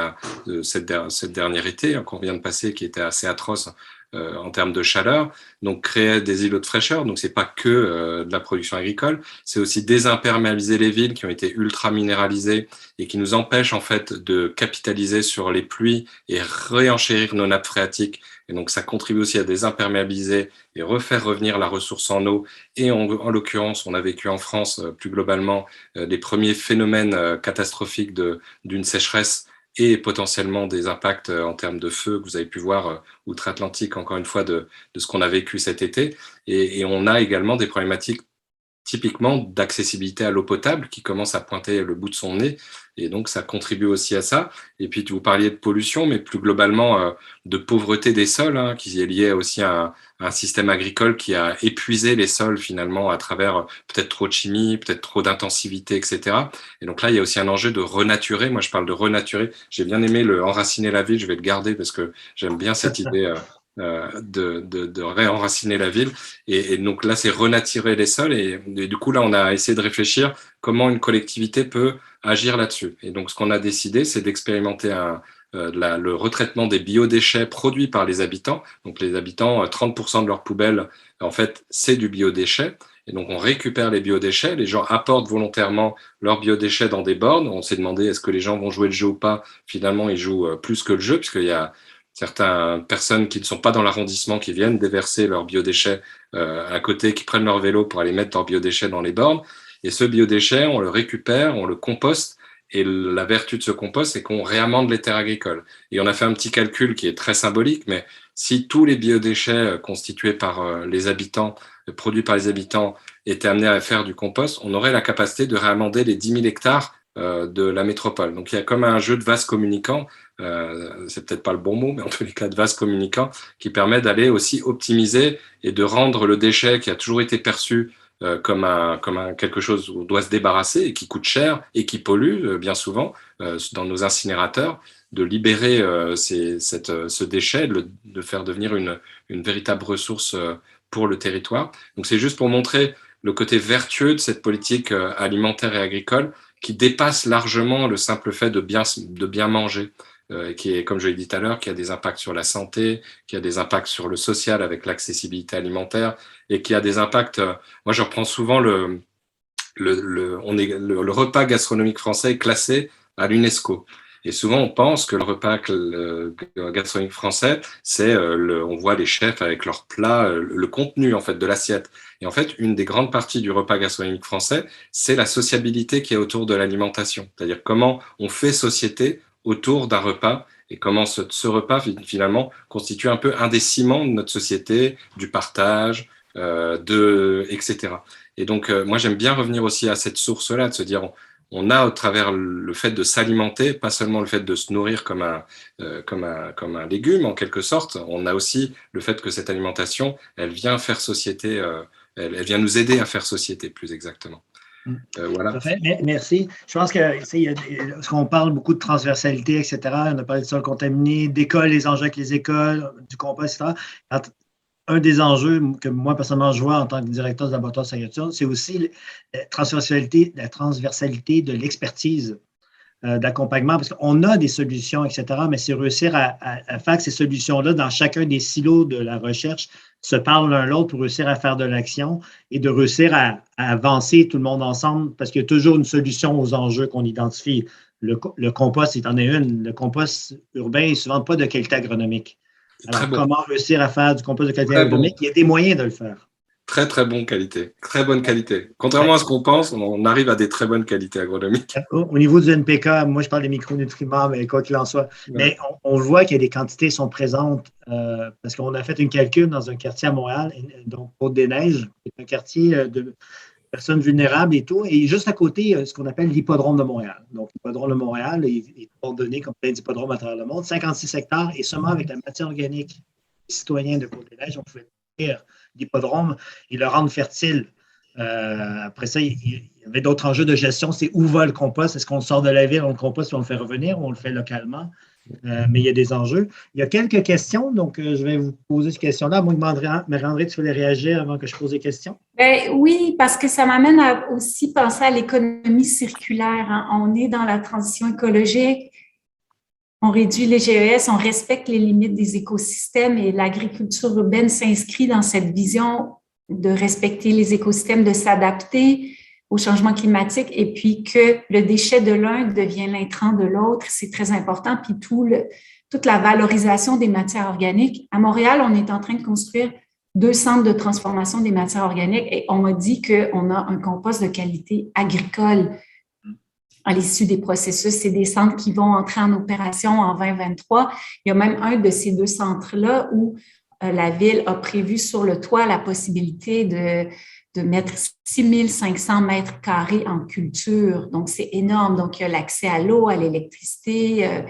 cette dernière été qu'on vient de passer qui était assez atroce en termes de chaleur. Donc créer des îlots de fraîcheur, donc c'est pas que de la production agricole, c'est aussi désimperméabiliser les villes qui ont été ultra minéralisées et qui nous empêchent en fait de capitaliser sur les pluies et réenchérir nos nappes phréatiques. Et donc ça contribue aussi à désimperméabiliser et refaire revenir la ressource en eau. Et en l'occurrence, on a vécu en France plus globalement les premiers phénomènes catastrophiques d'une sécheresse et potentiellement des impacts en termes de feu que vous avez pu voir outre-Atlantique, encore une fois, de ce qu'on a vécu cet été. Et on a également des problématiques typiquement d'accessibilité à l'eau potable qui commence à pointer le bout de son nez. Et donc, ça contribue aussi à ça. Et puis, vous parliez de pollution, mais plus globalement de pauvreté des sols, qui est liée aussi à un système agricole qui a épuisé les sols finalement à travers peut-être trop de chimie, peut-être trop d'intensivité, etc. Et donc là, il y a aussi un enjeu de renaturer. Moi, je parle de renaturer. J'ai bien aimé le enraciner la ville. Je vais le garder parce que j'aime bien cette idée de réenraciner la ville. Et donc là, c'est renaturer les sols. Et du coup, là, on a essayé de réfléchir comment une collectivité peut agir là-dessus. Et donc, ce qu'on a décidé, c'est d'expérimenter le retraitement des biodéchets produits par les habitants. Donc, les habitants, 30% de leurs poubelles, en fait, c'est du biodéchet. Et donc, on récupère les biodéchets. Les gens apportent volontairement leurs biodéchets dans des bornes. On s'est demandé est-ce que les gens vont jouer le jeu ou pas. Finalement, ils jouent plus que le jeu, puisqu'il y a certaines personnes qui ne sont pas dans l'arrondissement qui viennent déverser leurs biodéchets à côté, qui prennent leur vélo pour aller mettre leurs biodéchets dans les bornes. Et ce biodéchet, on le récupère, on le composte. Et la vertu de ce compost, c'est qu'on réamende les terres agricoles. Et on a fait un petit calcul qui est très symbolique, mais si tous les biodéchets constitués par les habitants, produits par les habitants, étaient amenés à faire du compost, on aurait la capacité de réamender les 10 000 hectares de la métropole. Donc il y a comme un jeu de vase communicant, c'est peut-être pas le bon mot, mais en tous les cas de vase communicant, qui permet d'aller aussi optimiser et de rendre le déchet qui a toujours été perçu comme quelque chose où on doit se débarrasser et qui coûte cher et qui pollue bien souvent dans nos incinérateurs, de libérer ce déchet, de faire devenir une véritable ressource pour le territoire. Donc c'est juste pour montrer le côté vertueux de cette politique alimentaire et agricole qui dépasse largement le simple fait de bien manger. Qui est, comme je l'ai dit tout à l'heure, qui a des impacts sur la santé, qui a des impacts sur le social avec l'accessibilité alimentaire et qui a des impacts. Moi, je reprends souvent le repas gastronomique français est classé à l'UNESCO. Et souvent, on pense que le repas gastronomique français, c'est on voit les chefs avec leurs plats, le contenu en fait de l'assiette. Et en fait, une des grandes parties du repas gastronomique français, c'est la sociabilité qui est autour de l'alimentation. C'est-à-dire comment on fait société autour d'un repas et comment ce repas finalement constitue un peu un des ciments de notre société, du partage, etc. Et donc moi j'aime bien revenir aussi à cette source-là, de se dire on a au travers le fait de s'alimenter, pas seulement le fait de se nourrir comme un légume en quelque sorte, on a aussi le fait que cette alimentation, elle vient faire société, elle vient nous aider à faire société plus exactement. Voilà. Parfait. Merci. Je pense que, parce qu'on parle beaucoup de transversalité, etc. On a parlé de sol contaminé, d'école, les enjeux avec les écoles, du compost, etc. Un des enjeux que moi, personnellement, je vois en tant que directeur de laboratoire de agriculture, c'est aussi la transversalité de l'expertise d'accompagnement, parce qu'on a des solutions, etc., mais c'est réussir à faire que ces solutions-là, dans chacun des silos de la recherche, se parlent l'un l'autre pour réussir à faire de l'action et de réussir à avancer tout le monde ensemble, parce qu'il y a toujours une solution aux enjeux qu'on identifie. Le compost, il en est une. Le compost urbain n'est souvent pas de qualité agronomique. Alors, comment réussir à faire du compost de qualité agronomique? Il y a des moyens de le faire. Très, très bonne qualité. Très bonne qualité. Contrairement à ce qu'on pense, on arrive à des très bonnes qualités agronomiques. Au niveau du NPK, moi, je parle des micronutriments, mais quoi qu'il en soit. Ouais. Mais on voit que des quantités sont présentes parce qu'on a fait un calcul dans un quartier à Montréal, donc Côte-des-Neiges, un quartier de personnes vulnérables et tout. Et juste à côté, ce qu'on appelle l'hippodrome de Montréal. Donc, l'hippodrome de Montréal est ordonné comme plein d'hippodromes à travers le monde, 56 hectares, et seulement avec la matière organique des citoyens de Côte-des-Neiges, on pouvait faire l'hippodrome et le rendre fertile. Après ça, il y avait d'autres enjeux de gestion. C'est où va le compost? Est-ce qu'on le sort de la ville, on le composte, puis on le fait revenir, ou on le fait localement? Mais il y a des enjeux. Il y a quelques questions, donc je vais vous poser ces questions-là. Moi, Marie-André, tu voulais réagir avant que je pose des questions? Ben, oui, parce que ça m'amène à aussi penser à l'économie circulaire. Hein. On est dans la transition écologique, on réduit les GES, on respecte les limites des écosystèmes et l'agriculture urbaine s'inscrit dans cette vision de respecter les écosystèmes, de s'adapter au changement climatique et puis que le déchet de l'un devient l'intrant de l'autre, c'est très important. Puis toute la valorisation des matières organiques. À Montréal, on est en train de construire 2 centres de transformation des matières organiques et on m'a dit qu'on a un compost de qualité agricole à l'issue des processus. C'est des centres qui vont entrer en opération en 2023. Il y a même un de ces 2 centres-là où la Ville a prévu sur le toit la possibilité de mettre 6500 mètres carrés en culture. Donc, c'est énorme. Donc, il y a l'accès à l'eau, à l'électricité.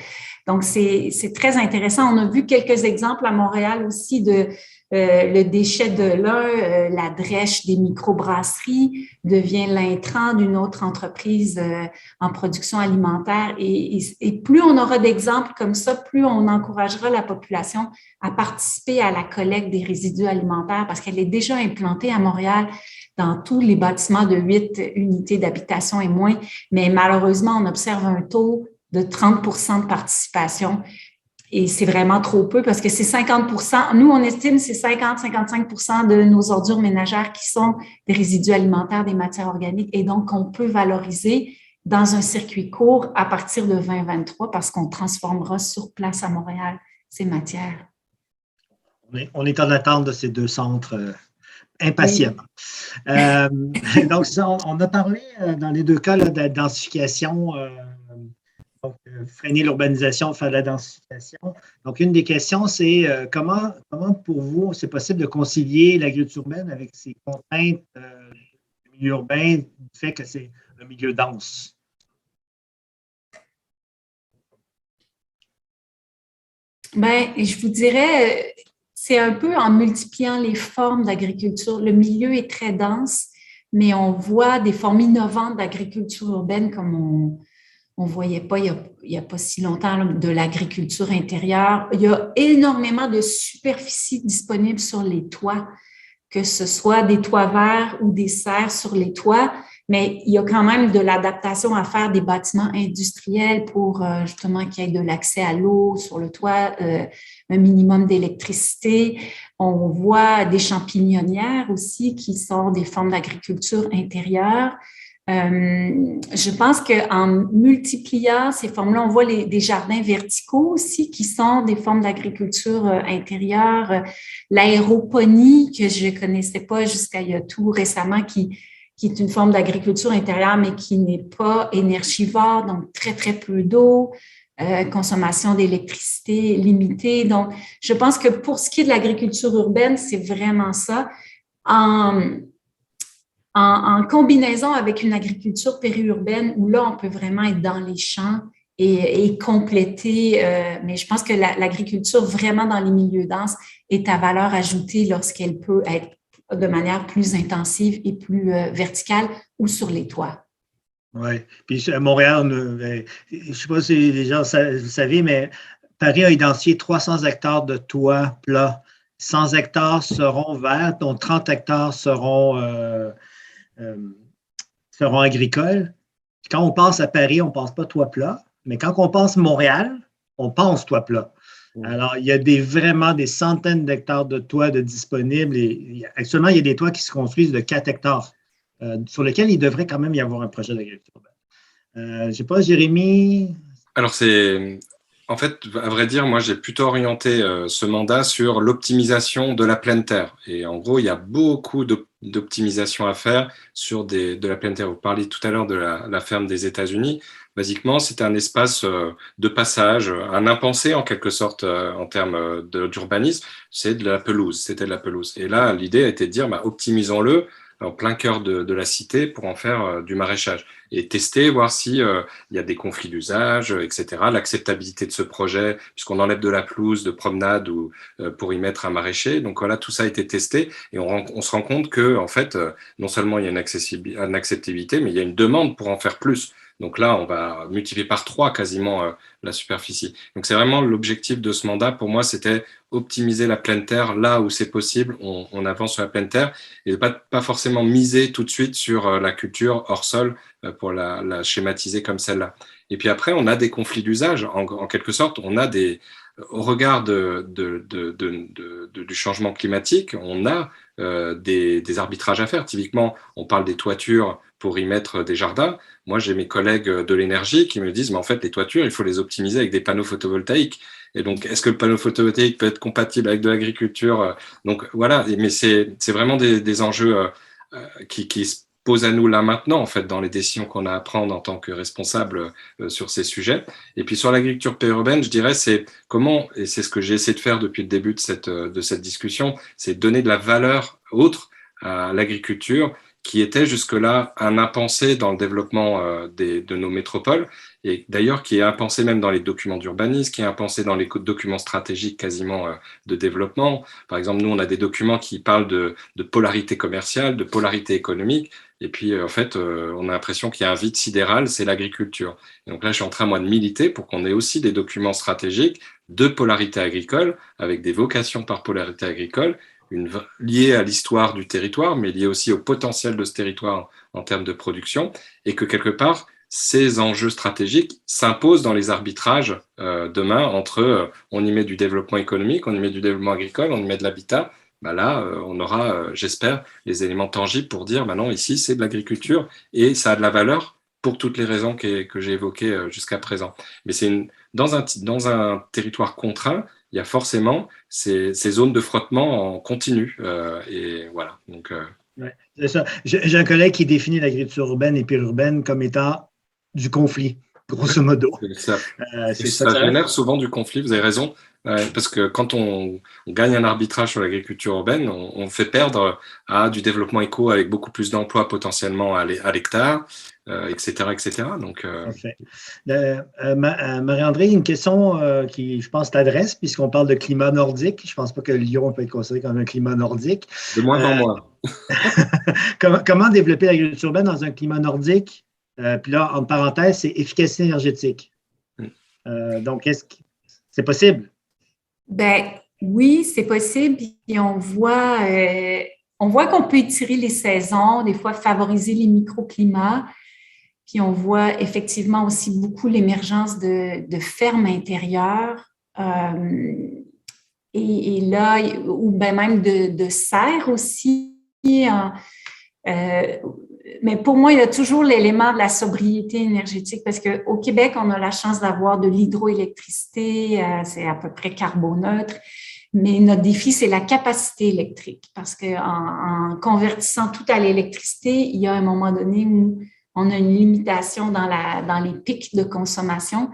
Donc, c'est très intéressant. On a vu quelques exemples à Montréal aussi de le déchet de l'un, la drèche des microbrasseries devient l'intrant d'une autre entreprise en production alimentaire. Et plus on aura d'exemples comme ça, plus on encouragera la population à participer à la collecte des résidus alimentaires parce qu'elle est déjà implantée à Montréal dans tous les bâtiments de 8 unités d'habitation et moins. Mais malheureusement, on observe un taux de 30% de participation. Et c'est vraiment trop peu parce que c'est 50%. Nous, on estime que c'est 50-55% de nos ordures ménagères qui sont des résidus alimentaires, des matières organiques et donc qu'on peut valoriser dans un circuit court à partir de 2023 parce qu'on transformera sur place à Montréal ces matières. On est en attente de ces 2 centres impatiemment. Oui. Donc, on a parlé dans les 2 cas là, de densification. Donc, freiner l'urbanisation, faire de la densification. Donc, une des questions, c'est comment pour vous, c'est possible de concilier l'agriculture urbaine avec ces contraintes du milieu urbain, du fait que c'est un milieu dense? Bien, je vous dirais, c'est un peu en multipliant les formes d'agriculture. Le milieu est très dense, mais on voit des formes innovantes d'agriculture urbaine comme on ne voyait pas il n'y a pas si longtemps de l'agriculture intérieure. Il y a énormément de superficies disponibles sur les toits, que ce soit des toits verts ou des serres sur les toits, mais il y a quand même de l'adaptation à faire des bâtiments industriels pour justement qu'il y ait de l'accès à l'eau sur le toit, un minimum d'électricité. On voit des champignonnières aussi qui sont des formes d'agriculture intérieure. Je pense qu'en multipliant ces formes-là, on voit des jardins verticaux aussi qui sont des formes d'agriculture intérieure. L'aéroponie, que je ne connaissais pas jusqu'à il y a tout récemment, qui est une forme d'agriculture intérieure, mais qui n'est pas énergivore, donc très, très peu d'eau, consommation d'électricité limitée. Donc, je pense que pour ce qui est de l'agriculture urbaine, c'est vraiment ça. En combinaison avec une agriculture périurbaine où là, on peut vraiment être dans les champs et compléter, mais je pense que l'agriculture vraiment dans les milieux denses est à valeur ajoutée lorsqu'elle peut être de manière plus intensive et plus verticale ou sur les toits. Oui. Puis à Montréal, je ne sais pas si les gens vous savez, mais Paris a identifié 300 hectares de toits plats. 100 hectares seront verts, dont 30 hectares seront agricoles. Quand on pense à Paris, on ne pense pas toit plat, mais quand on pense Montréal, on pense toit plat. Alors, il y a vraiment des centaines d'hectares de toits disponibles. Et actuellement, il y a des toits qui se construisent de 4 hectares, sur lesquels il devrait quand même y avoir un projet d'agriculture. Je ne sais pas, Jérémy? Alors, en fait, à vrai dire, moi, j'ai plutôt orienté ce mandat sur l'optimisation de la pleine terre. Et en gros, il y a beaucoup d'optimisation à faire sur de la pleine terre. Vous parliez tout à l'heure de la ferme des États-Unis. Basiquement, c'était un espace de passage, un impensé en quelque sorte en termes d'urbanisme. C'est de la pelouse, c'était de la pelouse. Et là, l'idée a été de dire, optimisons-le en plein cœur de la cité pour en faire du maraîchage et tester, voir si il y a des conflits d'usage, etc. L'acceptabilité de ce projet, puisqu'on enlève de la pelouse, de promenade ou pour y mettre un maraîcher. Donc voilà, tout ça a été testé et on se rend compte que en fait, non seulement il y a une acceptabilité, mais il y a une demande pour en faire plus. Donc là, on va multiplier par 3 quasiment la superficie. Donc c'est vraiment l'objectif de ce mandat. Pour moi, c'était optimiser la pleine terre là où c'est possible. On avance sur la pleine terre et pas forcément miser tout de suite sur la culture hors sol pour la schématiser comme celle-là. Et puis après, on a des conflits d'usage. En quelque sorte, on a au regard du changement climatique, on a des arbitrages à faire. Typiquement, on parle des toitures pour y mettre des jardins. Moi, j'ai mes collègues de l'énergie qui me disent, mais en fait, les toitures, il faut les optimiser avec des panneaux photovoltaïques. Et donc, est-ce que le panneau photovoltaïque peut être compatible avec de l'agriculture? Donc, voilà, mais c'est vraiment des enjeux qui se posent à nous là maintenant, en fait, dans les décisions qu'on a à prendre en tant que responsable sur ces sujets. Et puis, sur l'agriculture périurbaine, je dirais, c'est comment, et c'est ce que j'ai essayé de faire depuis le début de cette discussion, c'est donner de la valeur autre à l'agriculture qui était jusque-là un impensé dans le développement de nos métropoles, et d'ailleurs qui est impensé même dans les documents d'urbanisme, qui est impensé dans les documents stratégiques quasiment de développement. Par exemple, nous, on a des documents qui parlent de polarité commerciale, de polarité économique, et puis en fait, on a l'impression qu'il y a un vide sidéral, c'est l'agriculture. Et donc là, je suis en train, moi, de militer pour qu'on ait aussi des documents stratégiques de polarité agricole, avec des vocations par polarité agricole, liée à l'histoire du territoire, mais liée aussi au potentiel de ce territoire en termes de production, et que quelque part, ces enjeux stratégiques s'imposent dans les arbitrages demain entre on y met du développement économique, on y met du développement agricole, on y met de l'habitat. Là, on aura, j'espère, les éléments tangibles pour dire non, ici, c'est de l'agriculture et ça a de la valeur pour toutes les raisons que j'ai évoquées jusqu'à présent. Mais dans un territoire contraint, il y a forcément ces zones de frottement en continu. Et voilà. Donc, ouais, c'est ça. J'ai un collègue qui définit l'agriculture urbaine et périurbaine comme étant du conflit, grosso modo. Ça génère souvent du conflit, vous avez raison. Parce que quand on gagne un arbitrage sur l'agriculture urbaine, on fait perdre à du développement éco avec beaucoup plus d'emplois potentiellement à l'hectare, etc., etc. Donc, Parfait. Marie-André, une question qui, je pense, t'adresse, puisqu'on parle de climat nordique. Je ne pense pas que Lyon peut être considéré comme un climat nordique. De moins en moins. Comment développer l'agriculture urbaine dans un climat nordique? Puis là, en parenthèse, c'est efficacité énergétique. Donc, est-ce que c'est possible? Ben oui, c'est possible. Puis on voit qu'on peut étirer les saisons, des fois favoriser les microclimats. Puis on voit effectivement aussi beaucoup l'émergence de fermes intérieures. Et là, ou ben même de serres aussi. Mais pour moi, il y a toujours l'élément de la sobriété énergétique parce qu'au Québec, on a la chance d'avoir de l'hydroélectricité, c'est à peu près carboneutre, mais notre défi, c'est la capacité électrique parce qu'en convertissant tout à l'électricité, il y a un moment donné où on a une limitation dans les pics de consommation.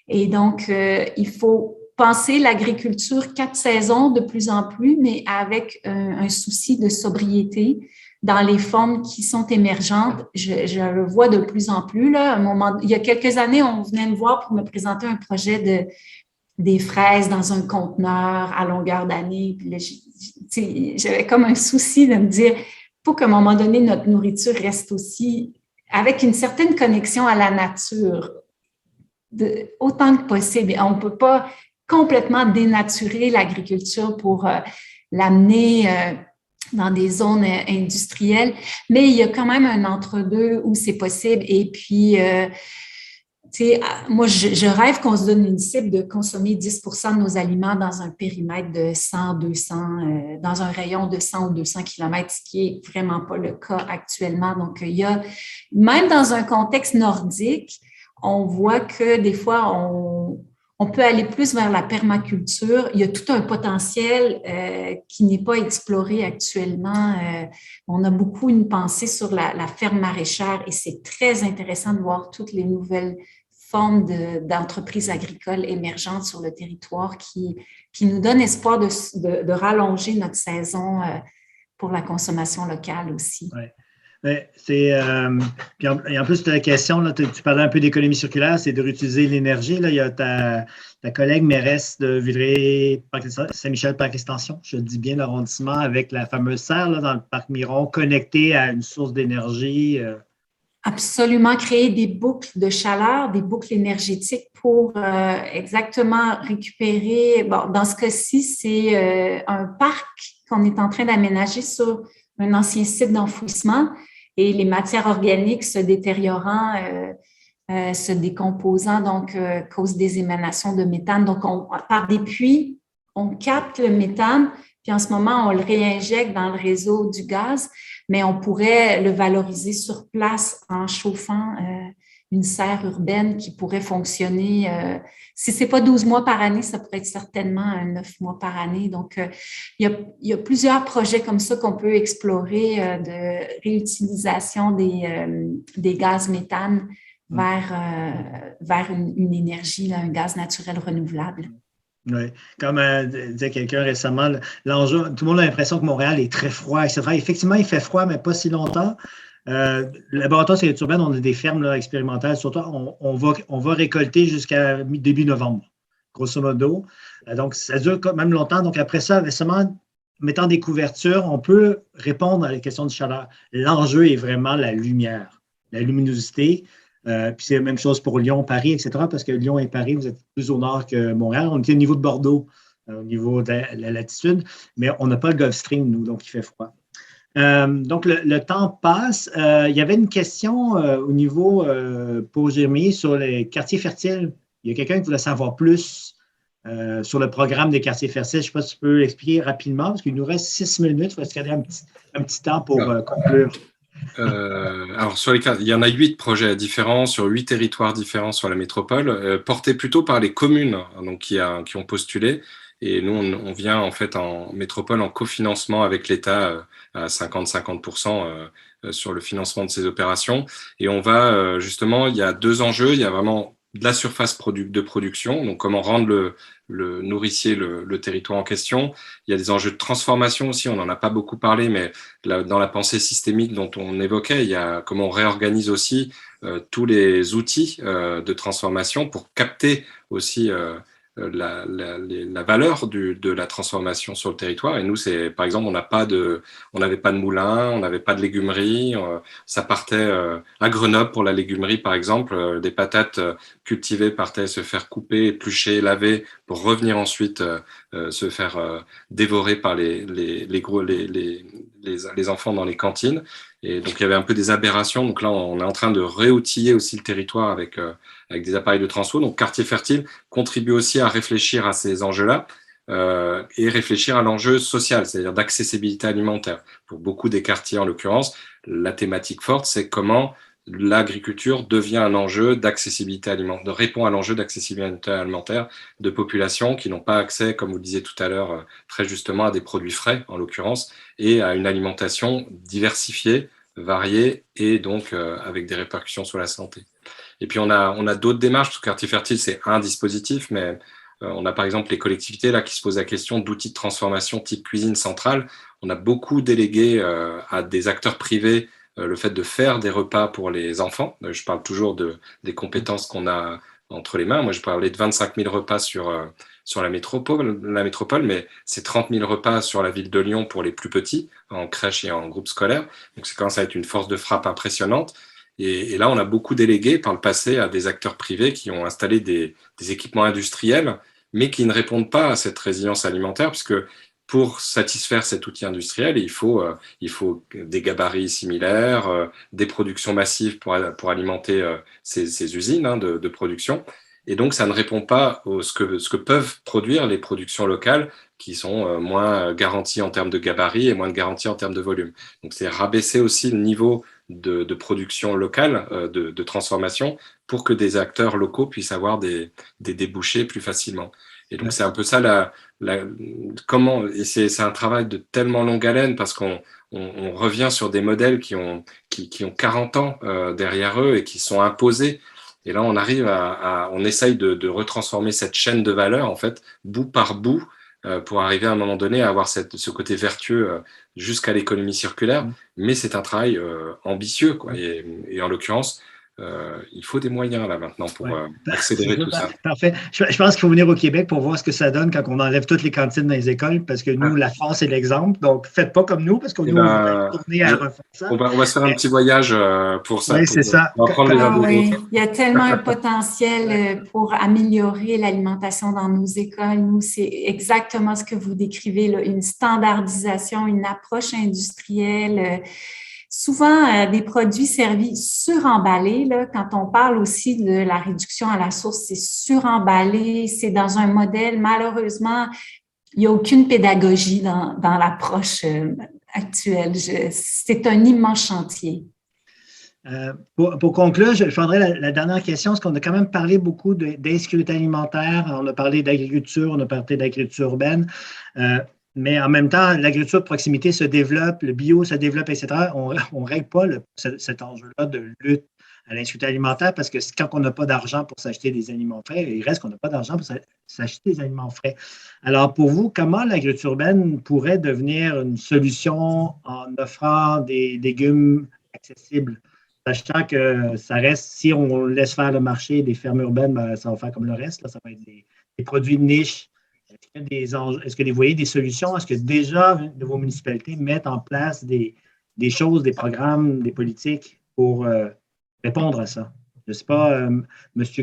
Et donc, il faut penser l'agriculture 4 saisons de plus en plus, mais avec un souci de sobriété dans les formes qui sont émergentes. Je le vois de plus en plus. Là, il y a quelques années, on venait me voir pour me présenter un projet des fraises dans un conteneur à longueur d'année. Puis là, j'avais comme un souci de me dire, il faut qu'à un moment donné, notre nourriture reste aussi avec une certaine connexion à la nature, autant que possible. On ne peut pas complètement dénaturer l'agriculture pour l'amener dans des zones industrielles, mais il y a quand même un entre-deux où c'est possible. Et puis, moi, je rêve qu'on se donne une cible de consommer 10% de nos aliments dans un périmètre de 100, 200, dans un rayon de 100 ou 200 km, ce qui est vraiment pas le cas actuellement. Donc, il y a, même dans un contexte nordique, on voit que des fois, on peut aller plus vers la permaculture. Il y a tout un potentiel qui n'est pas exploré actuellement. On a beaucoup une pensée sur la ferme maraîchère et c'est très intéressant de voir toutes les nouvelles formes d'entreprises agricoles émergentes sur le territoire qui nous donnent espoir de rallonger notre saison pour la consommation locale aussi. Ouais. Puis en plus de la question, là, tu parlais un peu d'économie circulaire, c'est de réutiliser l'énergie. Là, il y a ta collègue mairesse de Villeray-Saint-Michel Parc Extension, je dis bien l'arrondissement, avec la fameuse serre là, dans le parc Miron, connectée à une source d'énergie. Absolument, créer des boucles de chaleur, des boucles énergétiques pour exactement récupérer. Bon, dans ce cas-ci, c'est un parc qu'on est en train d'aménager sur un ancien site d'enfouissement et les matières organiques se détériorant, se décomposant, donc cause des émanations de méthane. Donc, par des puits, on capte le méthane, puis en ce moment, on le réinjecte dans le réseau du gaz, mais on pourrait le valoriser sur place en chauffant une serre urbaine qui pourrait fonctionner. Si ce n'est pas 12 mois par année, ça pourrait être certainement 9 mois par année. Donc, il y a plusieurs projets comme ça qu'on peut explorer de réutilisation des gaz méthane vers une énergie, là, un gaz naturel renouvelable. Oui, comme disait quelqu'un récemment, l'enjeu, tout le monde a l'impression que Montréal est très froid, etc. Effectivement, il fait froid, mais pas si longtemps. Le laboratoire Sécurité urbaine, on a des fermes là, expérimentales. Surtout, on va récolter jusqu'à début novembre, grosso modo. Donc, ça dure quand même longtemps. Donc, après ça, récemment, mettant des couvertures, on peut répondre à la question de chaleur. L'enjeu est vraiment la lumière, la luminosité. Puis c'est la même chose pour Lyon, Paris, etc. Parce que Lyon et Paris, vous êtes plus au nord que Montréal. On est au niveau de Bordeaux, au niveau de la latitude, mais on n'a pas le Gulf Stream, nous, donc il fait froid. Donc, le temps passe. Il y avait une question au niveau, pour Jérémy, sur les quartiers fertiles. Il y a quelqu'un qui voulait savoir plus sur le programme des quartiers fertiles. Je ne sais pas si tu peux l'expliquer rapidement, parce qu'il nous reste 6 minutes. Il va se garder un petit temps pour conclure. Alors, il y en a 8 projets différents sur 8 territoires différents sur la métropole, portés plutôt par les communes donc, qui ont postulé. Et nous, on vient en fait en métropole en cofinancement avec l'État à 50-50% sur le financement de ces opérations. Et on va justement, il y a 2 enjeux. Il y a vraiment de la surface de production, donc comment rendre le nourricier le territoire en question. Il y a des enjeux de transformation aussi, on n'en a pas beaucoup parlé, mais dans la pensée systémique dont on évoquait, il y a comment on réorganise aussi tous les outils de transformation pour capter aussi la valeur de la transformation sur le territoire. Et nous, c'est par exemple, on n'avait pas de moulin, on n'avait pas de légumerie. Ça partait à Grenoble pour la légumerie, par exemple, des patates cultivées partaient se faire couper, éplucher, laver pour revenir ensuite se faire dévorer par les enfants dans les cantines. Et donc, il y avait un peu des aberrations. Donc là, on est en train de réoutiller aussi le territoire avec des appareils de transfo. Donc, Quartier Fertile contribue aussi à réfléchir à ces enjeux-là et réfléchir à l'enjeu social, c'est-à-dire d'accessibilité alimentaire. Pour beaucoup des quartiers, en l'occurrence, la thématique forte, c'est comment l'agriculture devient un enjeu d'accessibilité alimentaire, répond à l'enjeu d'accessibilité alimentaire de populations qui n'ont pas accès, comme vous le disiez tout à l'heure, très justement, à des produits frais, en l'occurrence, et à une alimentation diversifiée, variée, et donc avec des répercussions sur la santé. Et puis, on a d'autres démarches, parce que Quartier Fertile, c'est un dispositif, mais on a par exemple les collectivités là, qui se posent la question d'outils de transformation type cuisine centrale. On a beaucoup délégué à des acteurs privés le fait de faire des repas pour les enfants. Je parle toujours des compétences qu'on a entre les mains. Moi, je parlais de 25 000 repas sur la métropole, mais c'est 30 000 repas sur la ville de Lyon pour les plus petits, en crèche et en groupe scolaire. Donc, c'est commence à être une force de frappe impressionnante. Et là, on a beaucoup délégué par le passé à des acteurs privés qui ont installé des équipements industriels, mais qui ne répondent pas à cette résilience alimentaire, puisque pour satisfaire cet outil industriel, il faut des gabarits similaires, des productions massives pour alimenter ces usines de production. Et donc, ça ne répond pas à ce que peuvent produire les productions locales qui sont moins garanties en termes de gabarit et moins de garanties en termes de volume. Donc, c'est rabaisser aussi le niveau de production locale, de transformation, pour que des acteurs locaux puissent avoir des débouchés plus facilement. Et donc, c'est un peu ça comment, et c'est un travail de tellement longue haleine parce qu'on revient sur des modèles qui ont 40 ans derrière eux et qui sont imposés. Et là, on arrive on essaye de retransformer cette chaîne de valeur, en fait, bout par bout, pour arriver à un moment donné à avoir ce côté vertueux jusqu'à l'économie circulaire. Mais c'est un travail ambitieux, quoi. Et en l'occurrence, il faut des moyens là maintenant pour accélérer tout ça. Parfait. Je pense qu'il faut venir au Québec pour voir ce que ça donne quand on enlève toutes les cantines dans les écoles, parce que nous, la France est l'exemple. Donc, faites pas comme nous, parce qu'on va tourner à refaire ça. On va se faire un petit voyage pour ça. Oui, c'est ça. On va prendre les Il y a tellement un potentiel pour améliorer l'alimentation dans nos écoles. Nous, c'est exactement ce que vous décrivez, là, une standardisation, une approche industrielle. Souvent, des produits servis suremballés, là, quand on parle aussi de la réduction à la source, c'est suremballé, c'est dans un modèle, malheureusement, il n'y a aucune pédagogie dans l'approche actuelle. C'est un immense chantier. Pour conclure, je prendrai la dernière question, parce qu'on a quand même parlé beaucoup d'insécurité alimentaire, on a parlé d'agriculture, on a parlé d'agriculture urbaine. Mais en même temps, l'agriculture de proximité se développe, le bio se développe, etc. On ne règle pas cet enjeu-là de lutte à l'insécurité alimentaire parce que quand on n'a pas d'argent pour s'acheter des aliments frais, il reste qu'on n'a pas d'argent pour s'acheter des aliments frais. Alors, pour vous, comment l'agriculture urbaine pourrait devenir une solution en offrant des légumes accessibles, sachant que ça reste, si on laisse faire le marché des fermes urbaines, ben, ça va faire comme le reste, là, ça va être des produits de niche. Est-ce que vous voyez des solutions? Est-ce que déjà de vos municipalités mettent en place des choses, des programmes, des politiques pour répondre à ça? Je ne sais pas, M.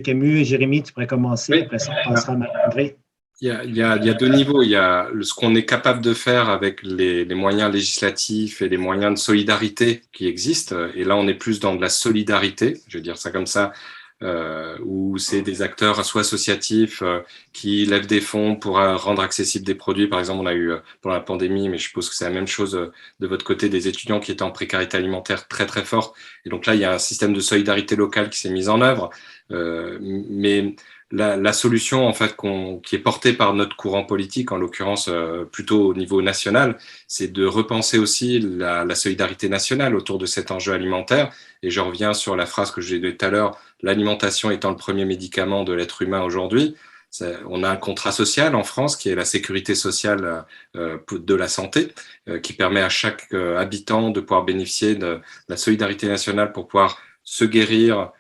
Camus et Jérémy, tu pourrais commencer, oui. Après ça, on passera à Marie-André. Il y a deux niveaux. Il y a ce qu'on est capable de faire avec les moyens législatifs et les moyens de solidarité qui existent. Et là, on est plus dans de la solidarité, je vais dire ça comme ça, où c'est des acteurs soit associatifs qui lèvent des fonds pour rendre accessibles des produits. Par exemple, on a eu pendant la pandémie, mais je suppose que c'est la même chose de votre côté, des étudiants qui étaient en précarité alimentaire très très fort. Et donc là, il y a un système de solidarité locale qui s'est mis en œuvre. Mais la solution en fait qui est portée par notre courant politique, en l'occurrence plutôt au niveau national, c'est de repenser aussi la solidarité nationale autour de cet enjeu alimentaire. Et je reviens sur la phrase que j'ai dite tout à l'heure, l'alimentation étant le premier médicament de l'être humain aujourd'hui. On a un contrat social en France qui est la sécurité sociale de la santé, qui permet à chaque habitant de pouvoir bénéficier de la solidarité nationale pour pouvoir se guérir,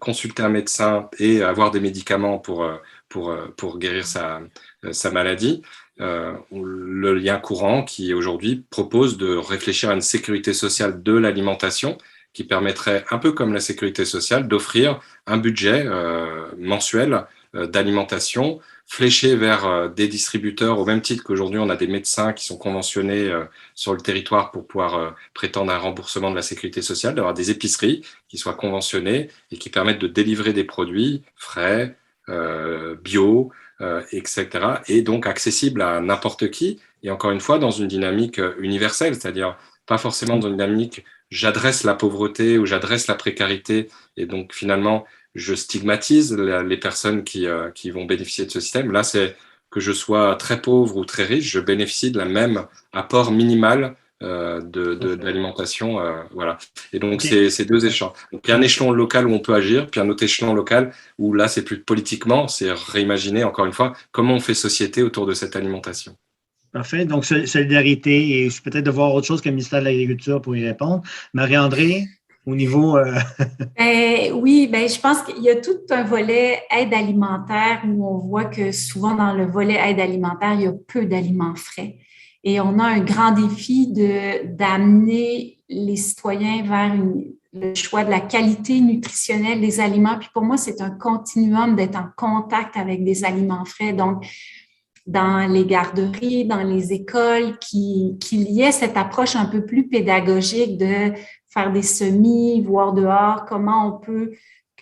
consulter un médecin et avoir des médicaments pour guérir sa maladie. Le lien courant qui aujourd'hui propose de réfléchir à une sécurité sociale de l'alimentation qui permettrait, un peu comme la sécurité sociale, d'offrir un budget mensuel d'alimentation fléché vers des distributeurs, au même titre qu'aujourd'hui on a des médecins qui sont conventionnés sur le territoire pour pouvoir prétendre à un remboursement de la sécurité sociale, d'avoir des épiceries qui soient conventionnées et qui permettent de délivrer des produits frais, bio, etc. et donc accessibles à n'importe qui, et encore une fois dans une dynamique universelle, c'est-à-dire pas forcément dans une dynamique j'adresse la pauvreté ou j'adresse la précarité et donc finalement je stigmatise les personnes qui vont bénéficier de ce système. Là, c'est que je sois très pauvre ou très riche, je bénéficie de la même apport minimal d'alimentation. Voilà. Et donc, c'est deux échelons. Donc, il y a un échelon local où on peut agir, puis un autre échelon local où là, c'est plus politiquement, c'est réimaginer, encore une fois, comment on fait société autour de cette alimentation. Parfait. Donc, solidarité et peut-être de voir autre chose que le ministère de l'Agriculture pour y répondre. Marie-André, au niveau… Oui, je pense qu'il y a tout un volet aide alimentaire où on voit que souvent dans le volet aide alimentaire, il y a peu d'aliments frais. Et on a un grand défi d'amener les citoyens vers le choix de la qualité nutritionnelle des aliments. Puis pour moi, c'est un continuum d'être en contact avec des aliments frais. Donc, dans les garderies, dans les écoles, qu'il y ait cette approche un peu plus pédagogique de faire des semis, voir dehors comment on peut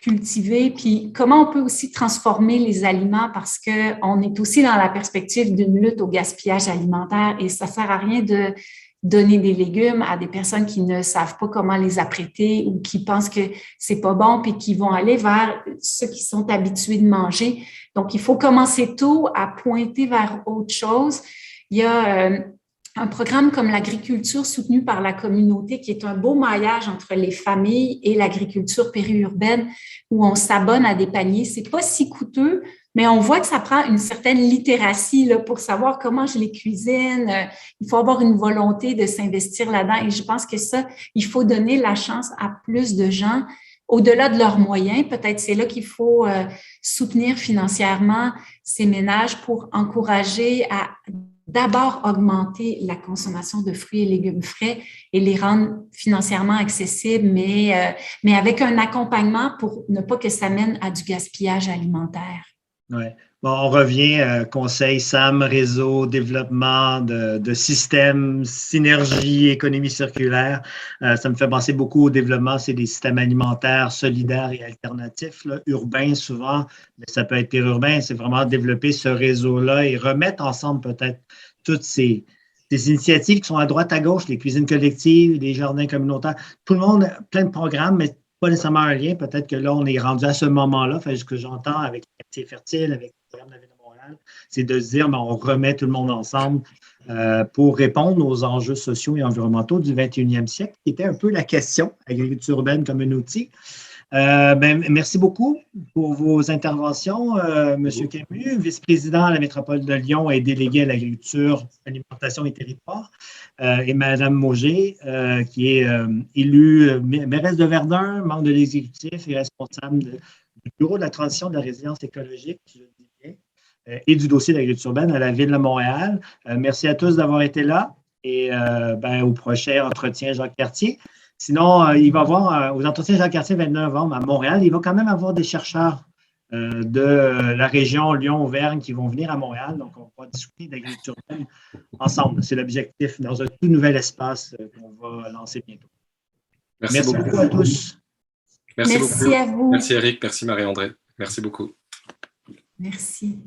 cultiver, puis comment on peut aussi transformer les aliments parce qu'on est aussi dans la perspective d'une lutte au gaspillage alimentaire et ça ne sert à rien de donner des légumes à des personnes qui ne savent pas comment les apprêter ou qui pensent que c'est pas bon puis qui vont aller vers ceux qui sont habitués de manger. Donc, il faut commencer tôt à pointer vers autre chose. Il y a un programme comme l'agriculture soutenue par la communauté qui est un beau maillage entre les familles et l'agriculture périurbaine où on s'abonne à des paniers. C'est pas si coûteux, mais on voit que ça prend une certaine littératie là, pour savoir comment je les cuisine. Il faut avoir une volonté de s'investir là-dedans et je pense que ça, il faut donner la chance à plus de gens au-delà de leurs moyens. Peut-être c'est là qu'il faut soutenir financièrement ces ménages pour encourager à d'abord augmenter la consommation de fruits et légumes frais et les rendre financièrement accessibles, mais avec un accompagnement pour ne pas que ça mène à du gaspillage alimentaire. Oui. Bon, on revient, conseil, SAM, réseau, développement de systèmes, synergie, économie circulaire. Ça me fait penser beaucoup au développement, c'est des systèmes alimentaires solidaires et alternatifs, là, urbains souvent, mais ça peut être périurbain. C'est vraiment développer ce réseau-là et remettre ensemble peut-être toutes ces initiatives qui sont à droite, à gauche, les cuisines collectives, les jardins communautaires. Tout le monde, plein de programmes, mais pas nécessairement un lien. Peut-être que là, on est rendu à ce moment-là. Fait, ce que j'entends avec les quartiers fertiles, avec le programme de la Ville de Montréal, c'est de se dire, ben, on remet tout le monde ensemble pour répondre aux enjeux sociaux et environnementaux du 21e siècle, qui était un peu la question, agriculture urbaine comme un outil. Merci beaucoup pour vos interventions, M. Camus, vice-président à la métropole de Lyon et délégué à l'agriculture, alimentation et territoire, et Mme Mauger, qui est élue mairesse de Verdun, membre de l'exécutif et responsable du bureau de la transition de la résilience écologique, je le dis bien, et du dossier d'agriculture urbaine à la Ville de Montréal. Merci à tous d'avoir été là et au prochain entretien Jacques Cartier. Sinon, il va y avoir, aux entretiens Jacques Cartier, 29 novembre à Montréal, il va quand même avoir des chercheurs de la région Lyon-Auvergne qui vont venir à Montréal. Donc, on va discuter d'agriculture ensemble. C'est l'objectif dans un tout nouvel espace qu'on va lancer bientôt. Merci beaucoup à tous. Merci à vous. Merci Eric, merci Marie-André. Merci beaucoup. Merci.